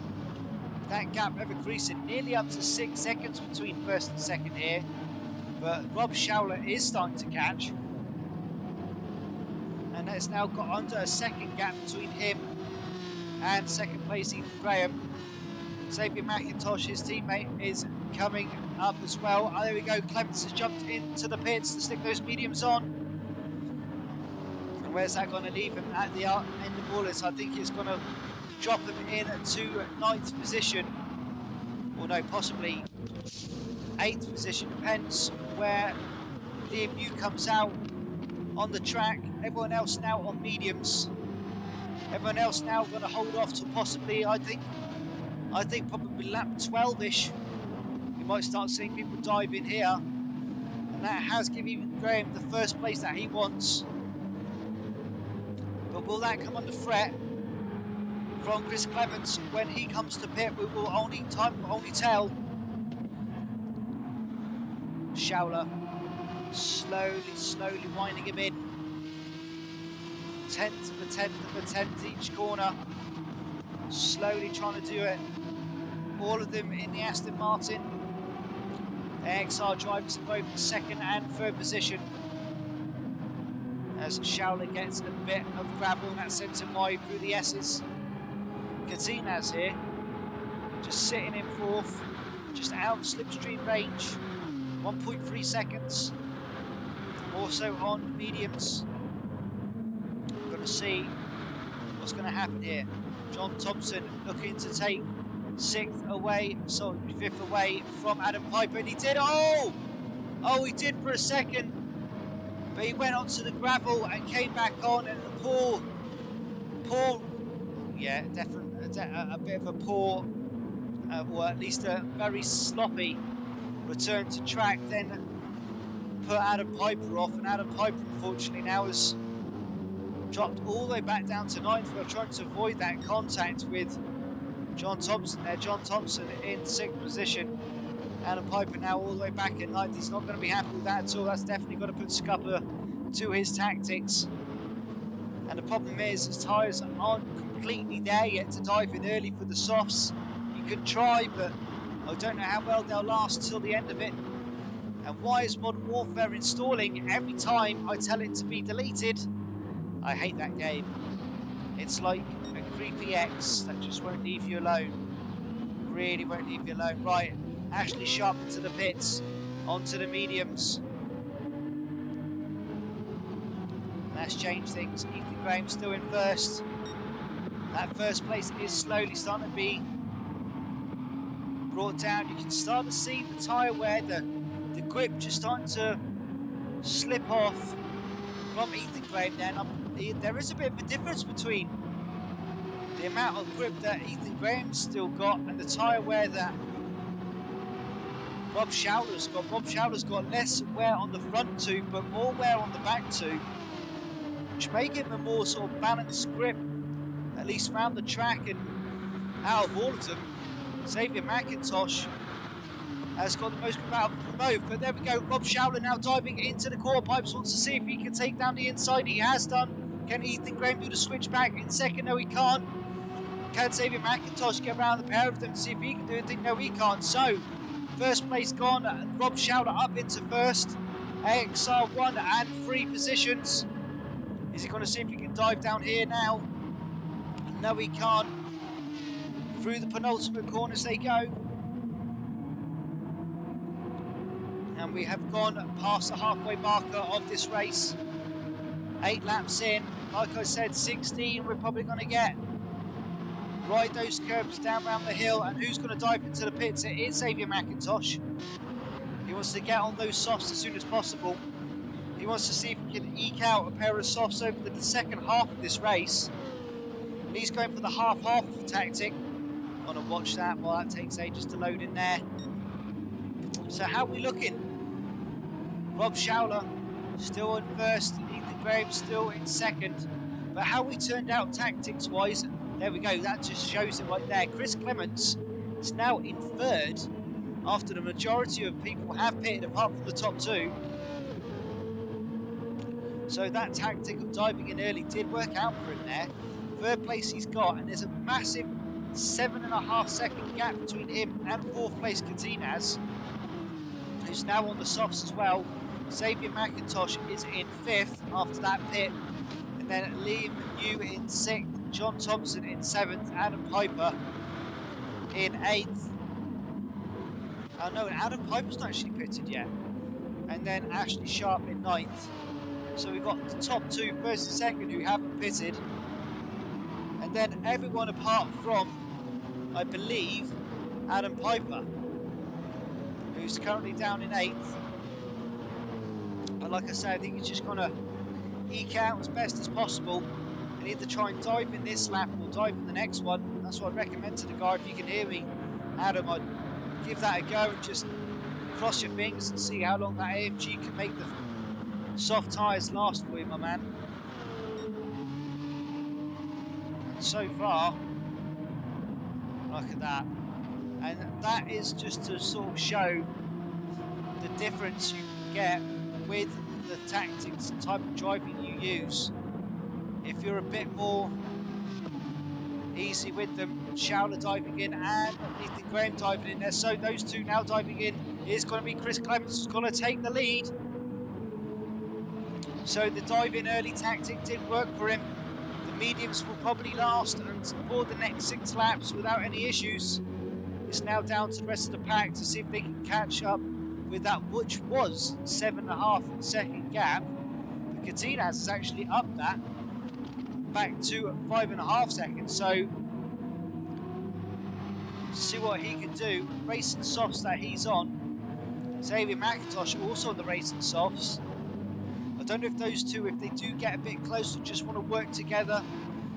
That gap ever increasing, nearly up to 6 seconds between first and second here. But Rob Schauler is starting to catch. And it's now got under a second gap between him and second place Ethan Graham. Xavier McIntosh, his teammate, is coming up as well. Oh, there we go. Clements has jumped into the pits to stick those mediums on. And where's that going to leave him at the end of all this? I think it's going to drop him in to 9th position. Or no, possibly 8th position. Depends where Liam New comes out on the track. Everyone else now on mediums. Everyone else now going to hold off to possibly, I think probably lap 12-ish. We might start seeing people dive in here. And that has given Ethan Graham the first place that he wants. But will that come under threat from Chris Clements when he comes to pit? Time will only tell. Schauler slowly winding him in. 10th of a 10th of a 10th each corner. Slowly trying to do it. All of them in the Aston Martin. The XR drivers in both second and third position. As Schauler gets a bit of gravel and that sends him wide through the S's. Katinaz here, just sitting in 4th, just out of slipstream range. 1.3 seconds. Also on mediums. We're going to see what's going to happen here. John Thompson looking to take 5th away from Adam Piper, and he did. Oh, he did for a second, but he went onto the gravel and came back on, and a poor, yeah, definitely a bit of a poor, or at least a very sloppy return to track. Then put Adam Piper off, and Adam Piper unfortunately now has dropped all the way back down to 9th. We're trying to avoid that contact with John Thompson there. John Thompson in 6th position. Adam Piper now all the way back in 9th. He's not going to be happy with that at all. That's definitely got to put scupper to his tactics. And the problem is his tyres aren't completely there yet to dive in early for the softs. You can try, but I don't know how well they'll last till the end of it. And why is Modern Warfare installing every time I tell it to be deleted? I hate that game. It's like a creepy ex that just won't leave you alone. Really won't leave you alone. Right, Ashley Sharp into the pits, onto the mediums. That's changed things. Ethan Graham still in 1st. That 1st place is slowly starting to be brought down. You can start to see the tyre wear, the grip just starting to slip off from Ethan Graham there. There is a bit of a difference between the amount of grip that Ethan Graham's still got and the tyre wear that Rob Schauler's got. Rob Schauler's got less wear on the front two, but more wear on the back two, which may give him a more sort of balanced grip, at least around the track. And out of all of them, Xavier McIntosh has got the most grip out of both. But there we go, Rob Schauler now diving into the quarter pipes, wants to see if he can take down the inside. He has done Can Ethan Graham do the switch back in second? No, he can't. Can Xavier McIntosh get around the pair of them to see if he can do anything? No, he can't. So, first place gone. Rob Schauler up into first. AXR 1 and 3 positions. Is he going to see if he can dive down here now? No, he can't. Through the penultimate corners they go. And we have gone past the halfway marker of this race. 8 laps in. Like I said, 16 we're probably going to get. Ride those curbs down around the hill. And who's going to dive into the pits? It is Xavier McIntosh. He wants to get on those softs as soon as possible. He wants to see if he can eke out a pair of softs over the second half of this race. And he's going for the half-half tactic. Want to watch that while that takes ages to load in there. So how are we looking? Rob Schauler still in first. Ethan Graham still in second. But how we turned out tactics-wise, there we go. That just shows it right there. Chris Clements is now in third after the majority of people have pitted apart from the top 2. So that tactic of diving in early did work out for him there. Third place he's got, and there's a massive 7.5 second gap between him and fourth place Katinaz, who's now on the softs as well. Xavier McIntosh is in 5th after that pit, and then Liam Yu in 6th, John Thompson in 7th, Adam Piper in 8th. Oh no, Adam Piper's not actually pitted yet. And then Ashley Sharp in 9th. So we've got the top 2, first and second, who haven't pitted. And then everyone apart from, I believe, Adam Piper, who's currently down in 8th. But like I said, I think he's just going to eke out as best as possible and either try and dive in this lap or dive in the next one. That's what I'd recommend to the guy. If you can hear me, Adam, I'd give that a go and just cross your fingers and see how long that AMG can make the soft tyres last for you, my man. And so far, look at that. And that is just to sort of show the difference you can get with the tactics and type of driving you use. If you're a bit more easy with them, Schauler diving in and Ethan Graham diving in there. So those two now diving in is going to be Chris Clements who's going to take the lead. So the dive in early tactic did work for him. The mediums will probably last and for the next 6 laps without any issues. It's now down to the rest of the pack to see if they can catch up with that, which was 7.5 second gap. But Katinaz has actually upped that back to 5.5 seconds. So see what he can do. Racing softs that he's on. Xavier McIntosh also on the racing softs. I don't know if those two, if they do get a bit closer, just want to work together,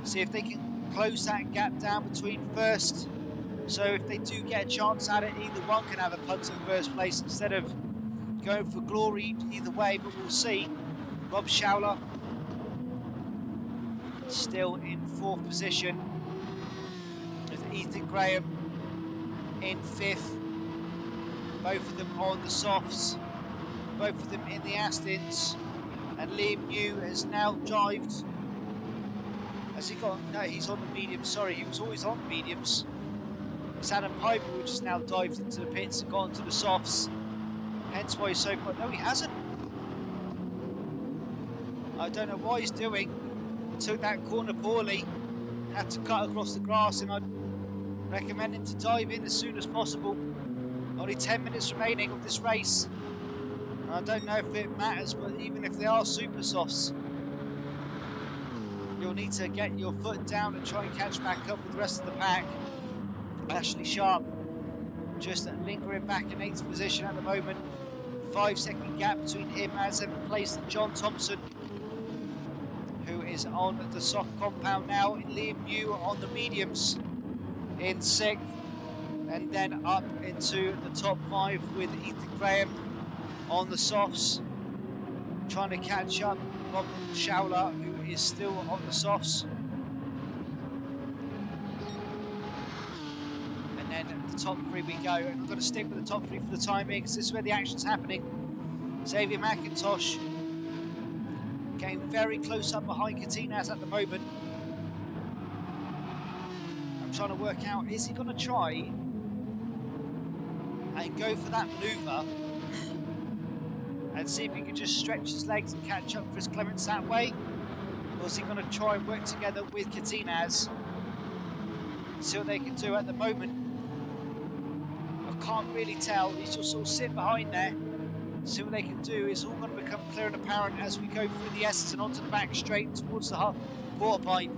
see if they can close that gap down between first. So if they do get a chance at it, either one can have a punt in first place instead of going for glory either way, but we'll see. Rob Schauler still in 4th position with Ethan Graham in 5th. Both of them on the softs, both of them in the Astons. And Liam New has now dived. Has he got? No, he's on the mediums. Sorry, he was always on the mediums. It's Adam Piper which has now dived into the pits and gone to the softs. Hence why he's so far. No, he hasn't. I don't know what he's doing. Took that corner poorly. Had to cut across the grass, and I'd recommend him to dive in as soon as possible. Only 10 minutes remaining of this race. I don't know if it matters, but even if they are super softs, you'll need to get your foot down and try and catch back up with the rest of the pack. Ashley Sharp just lingering back in 8th position at the moment. 5 second gap between him and 7th place and John Thompson, who is on the soft compound now. Liam New on the mediums in 6th, and then up into the top 5 with Ethan Graham on the softs, trying to catch up Rob Schauler, who is still on the softs. And then the top 3 we go. And I'm going to stick with the top 3 for the time being, because this is where the action's happening. Xavier McIntosh Getting very close up behind Katinaz at the moment. I'm trying to work out, is he going to try and go for that manoeuvre and see if he can just stretch his legs and catch up Chris Clements that way? Or is he going to try and work together with Katinaz? See what they can do at the moment. I can't really tell. He's just sort of sitting behind there. See what they can do. It's all going to become clear and apparent as we go through the S's and onto the back straight towards the quarter pipe.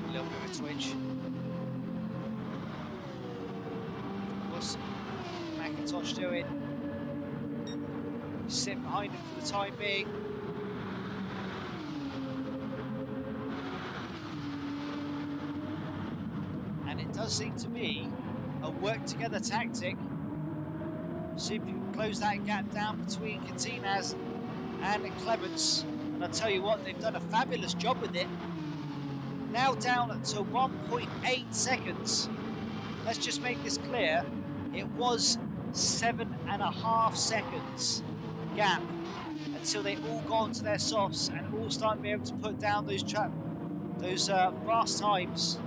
A little bit of a twitch. What's McIntosh doing? Sitting behind him for the time being. And it does seem to be a work together tactic. See if you can close that gap down between Katinaz and Clements. And I'll tell you what, they've done a fabulous job with it. Now down to 1.8 seconds. Let's just make this clear. It was 7.5 seconds gap until they all got onto their softs and all start to be able to put down those fast times.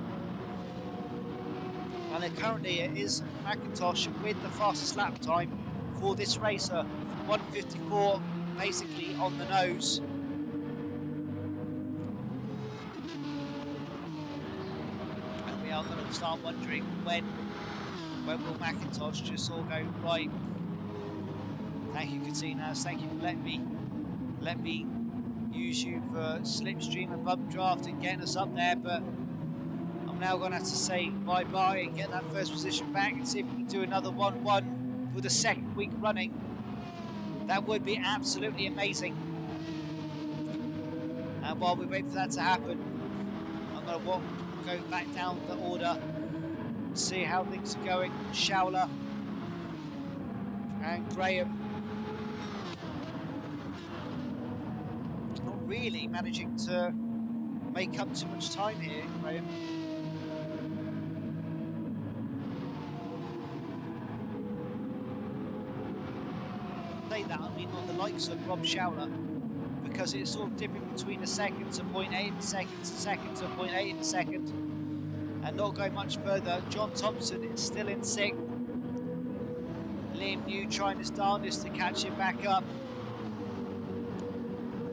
And currently it is McIntosh with the fastest lap time for this racer, 1:54 basically on the nose. And we are going to start wondering when will McIntosh just all go, right, thank you Katinaz, thank you for let me use you for slipstream and bump draft and getting us up there, but I'm now going to have to say bye-bye and get that first position back and see if we can do another 1-1 for the second week running. That would be absolutely amazing. And while we wait for that to happen, I'm going to go back down the order, see how things are going. Schauler and Graham. Not really managing to make up too much time here, Graham. That I mean on the likes of Rob Schauler, because it's sort of dipping between a second to 0.8 seconds, a second to 0.8 second, and not going much further. John Thompson is still in 6th. Liam New trying his darndest to catch him back up.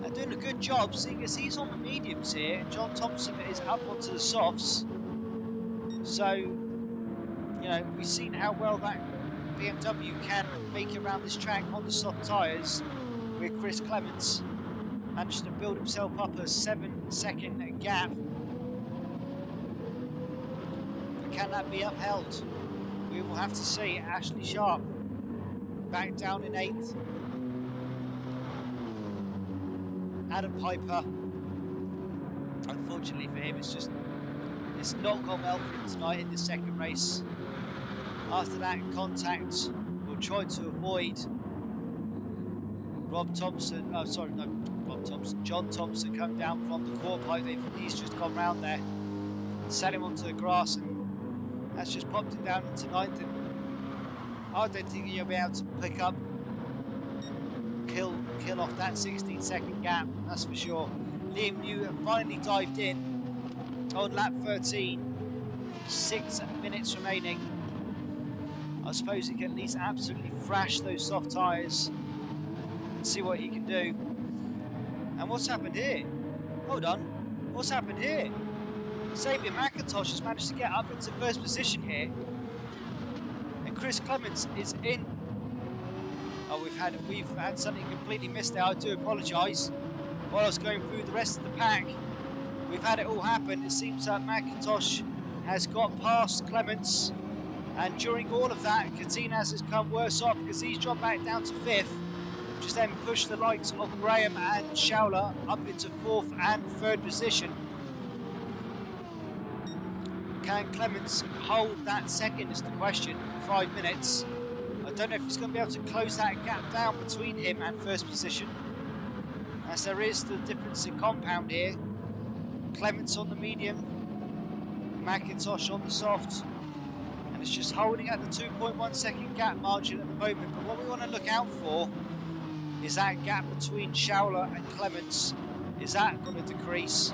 And doing a good job, seeing as he's on the mediums here. John Thompson is up onto the softs. So, you know, we've seen how well that BMW can make it around this track on the soft tyres, with Chris Clements managed to build himself up a 7-second gap. But can that be upheld? We will have to see. Ashley Sharp back down in 8th. Adam Piper, unfortunately for him, it's not gone well for him tonight in the second race. After that contact, we'll try to avoid John Thompson coming down from the quarter pipe. He's just gone round there, set him onto the grass, and that's just popped him down into 9th. And I don't think you'll be able to pick up, kill off that 16-second gap, that's for sure. Liam New finally dived in on lap 13, 6 minutes remaining. I suppose he can at least absolutely thrash those soft tyres and see what he can do. And what's happened here? Hold on, what's happened here? Xavier McIntosh has managed to get up into first position here, and Chris Clements is in. Oh, we've had something completely missed there. I do apologise. While I was going through the rest of the pack, we've had it all happen. It seems that McIntosh has got past Clements. And during all of that, Katinaz has come worse off because he's dropped back down to 5th, which has then pushed the likes of Graham and Schauler up into 4th and 3rd position. Can Clements hold that second is the question for 5 minutes. I don't know if he's going to be able to close that gap down between him and first position, as there is the difference in compound here. Clements on the medium, McIntosh on the soft, And it's just holding at the 2.1 second gap margin at the moment. But what we want to look out for is that gap between Schauler and Clements. Is that going to decrease?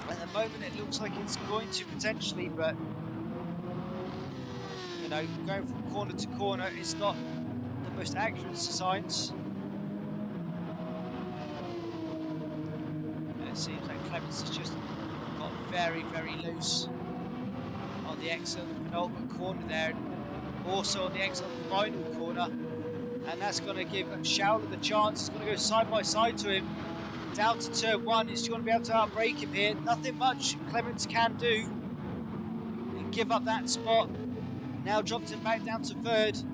At the moment it looks like it's going to potentially, but you know, going from corner to corner is not the most accurate of science. And it seems like Clements has just got very, very loose on the exit of the penultimate corner there, also on the exit of the final corner, and that's going to give Schauler the chance. It's going to go side by side to him down to turn 1. He's going to be able to outbrake him here. Nothing much Clements can do and give up that spot. Now dropped him back down to 3rd.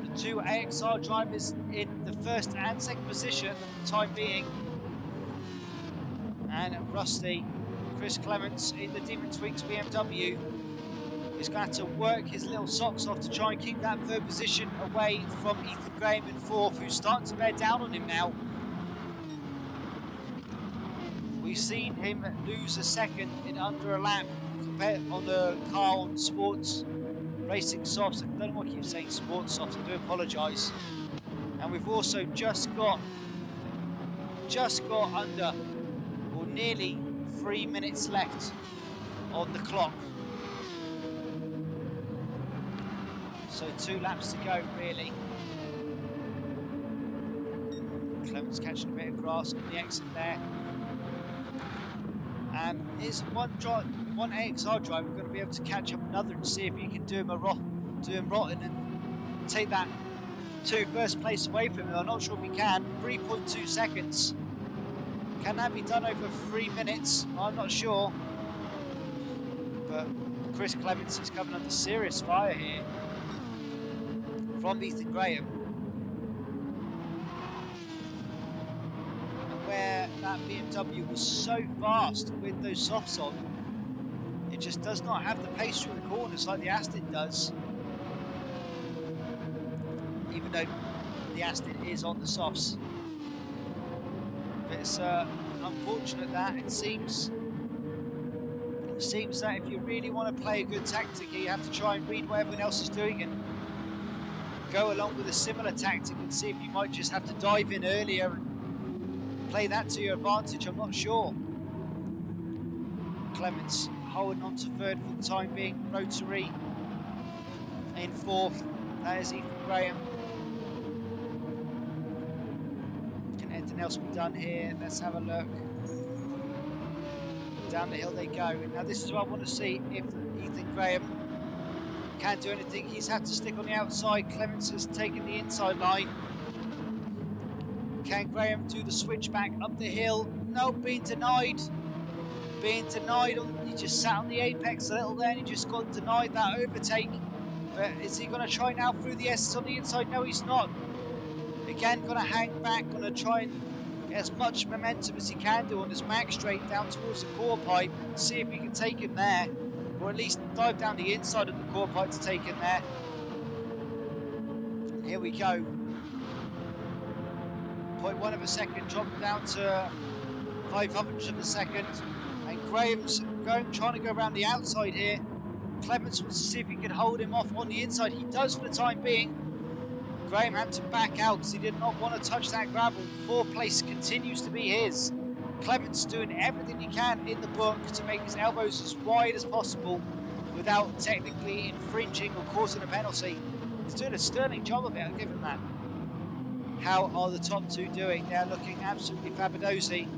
The two AXR drivers in the 1st and 2nd position at the time being. And Rusty, Chris Clements in the Demon Twinks BMW, is going to have to work his little socks off to try and keep that 3rd position away from Ethan Graham in 4th, who's starting to bear down on him now. We've seen him lose a 2nd in under a lap compared on the car on Sports Racing Softs. I don't know why I keep saying Sports Softs, I do apologise. And we've also just got under, or nearly 3 minutes left on the clock. So 2 laps to go, really. Clements catching a bit of grass on the exit there. And is one AXR driver going to be able to catch up another and see if he can do him rotten and take that 2 first place away from him? I'm not sure if he can. 3.2 seconds. Can that be done over 3 minutes? I'm not sure. But Chris Clements is coming under serious fire here from Ethan Graham. And where that BMW was so fast with those softs on, it just does not have the pace through the corners like the Aston does. Even though the Aston is on the softs. But it's unfortunate that it seems that if you really want to play a good tactic, you have to try and read what everyone else is doing and go along with a similar tactic and see if you might just have to dive in earlier and play that to your advantage. I'm not sure. Clements holding on to 3rd for the time being. Rotary in 4th. That is Ethan Graham. Can anything else be done here? Let's have a look. Down the hill they go. Now this is what I want to see, if Ethan Graham can't do anything. He's had to stick on the outside. Clements has taken the inside line. Can Graham do the switch back up the hill? No, being denied. Being denied. He just sat on the apex a little there and he just got denied that overtake. But is he going to try now through the S's on the inside? No, he's not. Again, going to hang back, going to try and get as much momentum as he can do on this back straight down towards the core pipe and see if he can take him there, or at least dive down the inside of the core pipe to take him there. Here we go. 0.1 of a second, dropping down to 500ths of a second, and Graham's trying to go around the outside here. Clements wants to see if he can hold him off on the inside. He does for the time being. Graham had to back out because he did not want to touch that gravel. 4th place continues to be his. Clements doing everything he can in the book to make his elbows as wide as possible without technically infringing or causing a penalty. He's doing a sterling job of it, I'll give him that. How are the top 2 doing? They're looking absolutely fabulousy.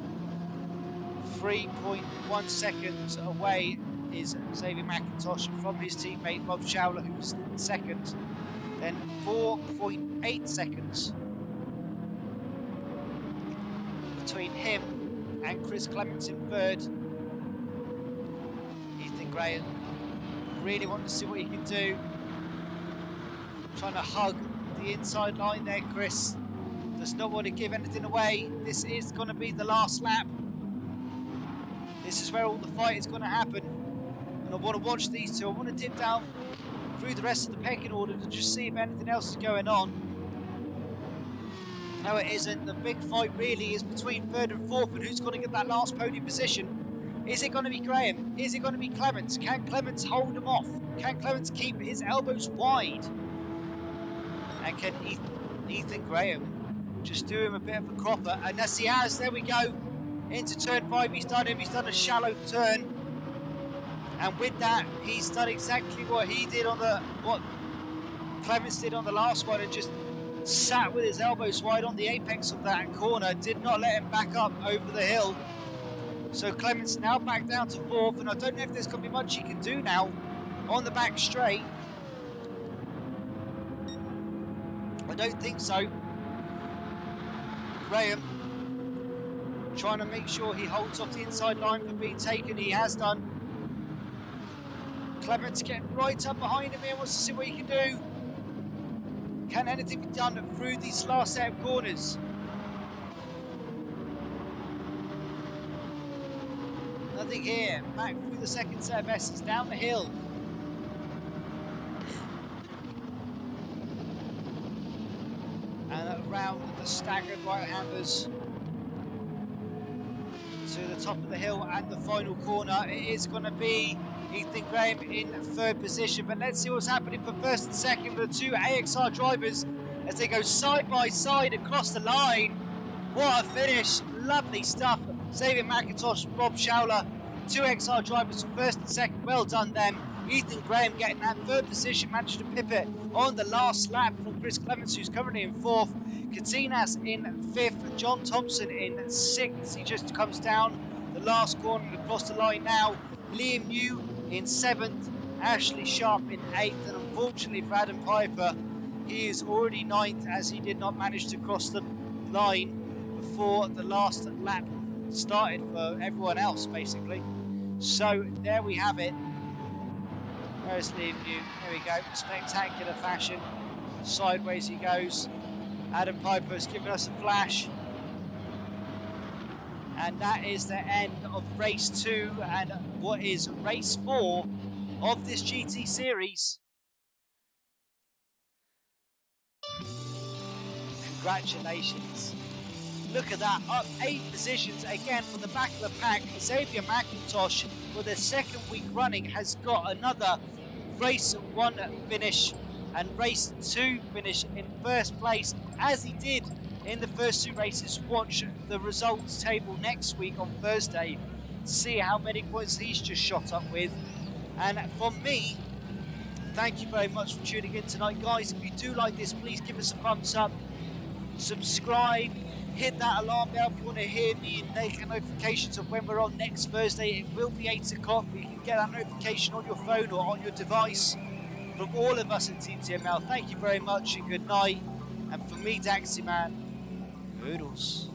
3.1 seconds away is Xavier McIntosh from his teammate Bob Schauler, who's in 2nd. Then 4.8 seconds between him and Chris Clements in 3rd. Ethan Graham really wanting to see what he can do. Trying to hug the inside line there, Chris. Does not want to give anything away. This is going to be the last lap. This is where all the fight is going to happen. And I want to watch these 2. I want to dip down through the rest of the pecking order to just see if anything else is going on. No, it isn't. The big fight really is between 3rd and 4th, and who's going to get that last podium position. Is it going to be Graham? Is it going to be Clements? Can Clements hold him off? Can Clements keep his elbows wide? And can Ethan Graham just do him a bit of a cropper? And yes, he has. There we go. Into turn 5. He's done him. He's done a shallow turn. And with that, he's done exactly what he did on what Clements did on the last one, and just sat with his elbows wide on the apex of that corner. Did not let him back up over the hill. So Clements now back down to 4th, and I don't know if there's going to be much he can do now on the back straight. I don't think so. Graham trying to make sure he holds off the inside line from being taken. He has done. Clements getting right up behind him here, wants to see what he can do. Can anything be done through these last set of corners? Nothing here. Back through the second set of S's, down the hill. And around the staggered right-handers to the top of the hill and the final corner. It is going to be Ethan Graham in 3rd position, but let's see what's happening for 1st and 2nd for the 2 AXR drivers as they go side by side across the line. What a finish, lovely stuff. Xavier McIntosh, Rob Schowler, 2 XR drivers for 1st and 2nd, well done them. Ethan Graham getting that 3rd position, managed to pip it on the last lap from Chris Clements, who's currently in 4th. Katinas in 5th, John Thompson in 6th. He just comes down the last corner and across the line now. Liam New in 7th, Ashley Sharp in 8th, and unfortunately for Adam Piper, he is already 9th as he did not manage to cross the line before the last lap started for everyone else, basically. So there we have it. There's Liam New. There we go. Spectacular fashion. Sideways he goes. Adam Piper has given us a flash. And that is the end of race 2 and what is race 4 of this GT series. Congratulations. Look at that, up 8 positions again from the back of the pack. Xavier McIntosh, for the 2nd week running, has got another race 1 finish and race 2 finish in 1st place, as he did in the first 2 races. Watch the results table next week on Thursday to see how many points he's just shot up with. And from me, thank you very much for tuning in tonight, guys. If you do like this, please give us a thumbs up, subscribe, hit that alarm bell if you want to hear me and get notifications of when we're on next Thursday. It will be 8 o'clock, but you can get that notification on your phone or on your device. From all of us at TTML, thank you very much and good night. And for me, Daxy Man, Noodles.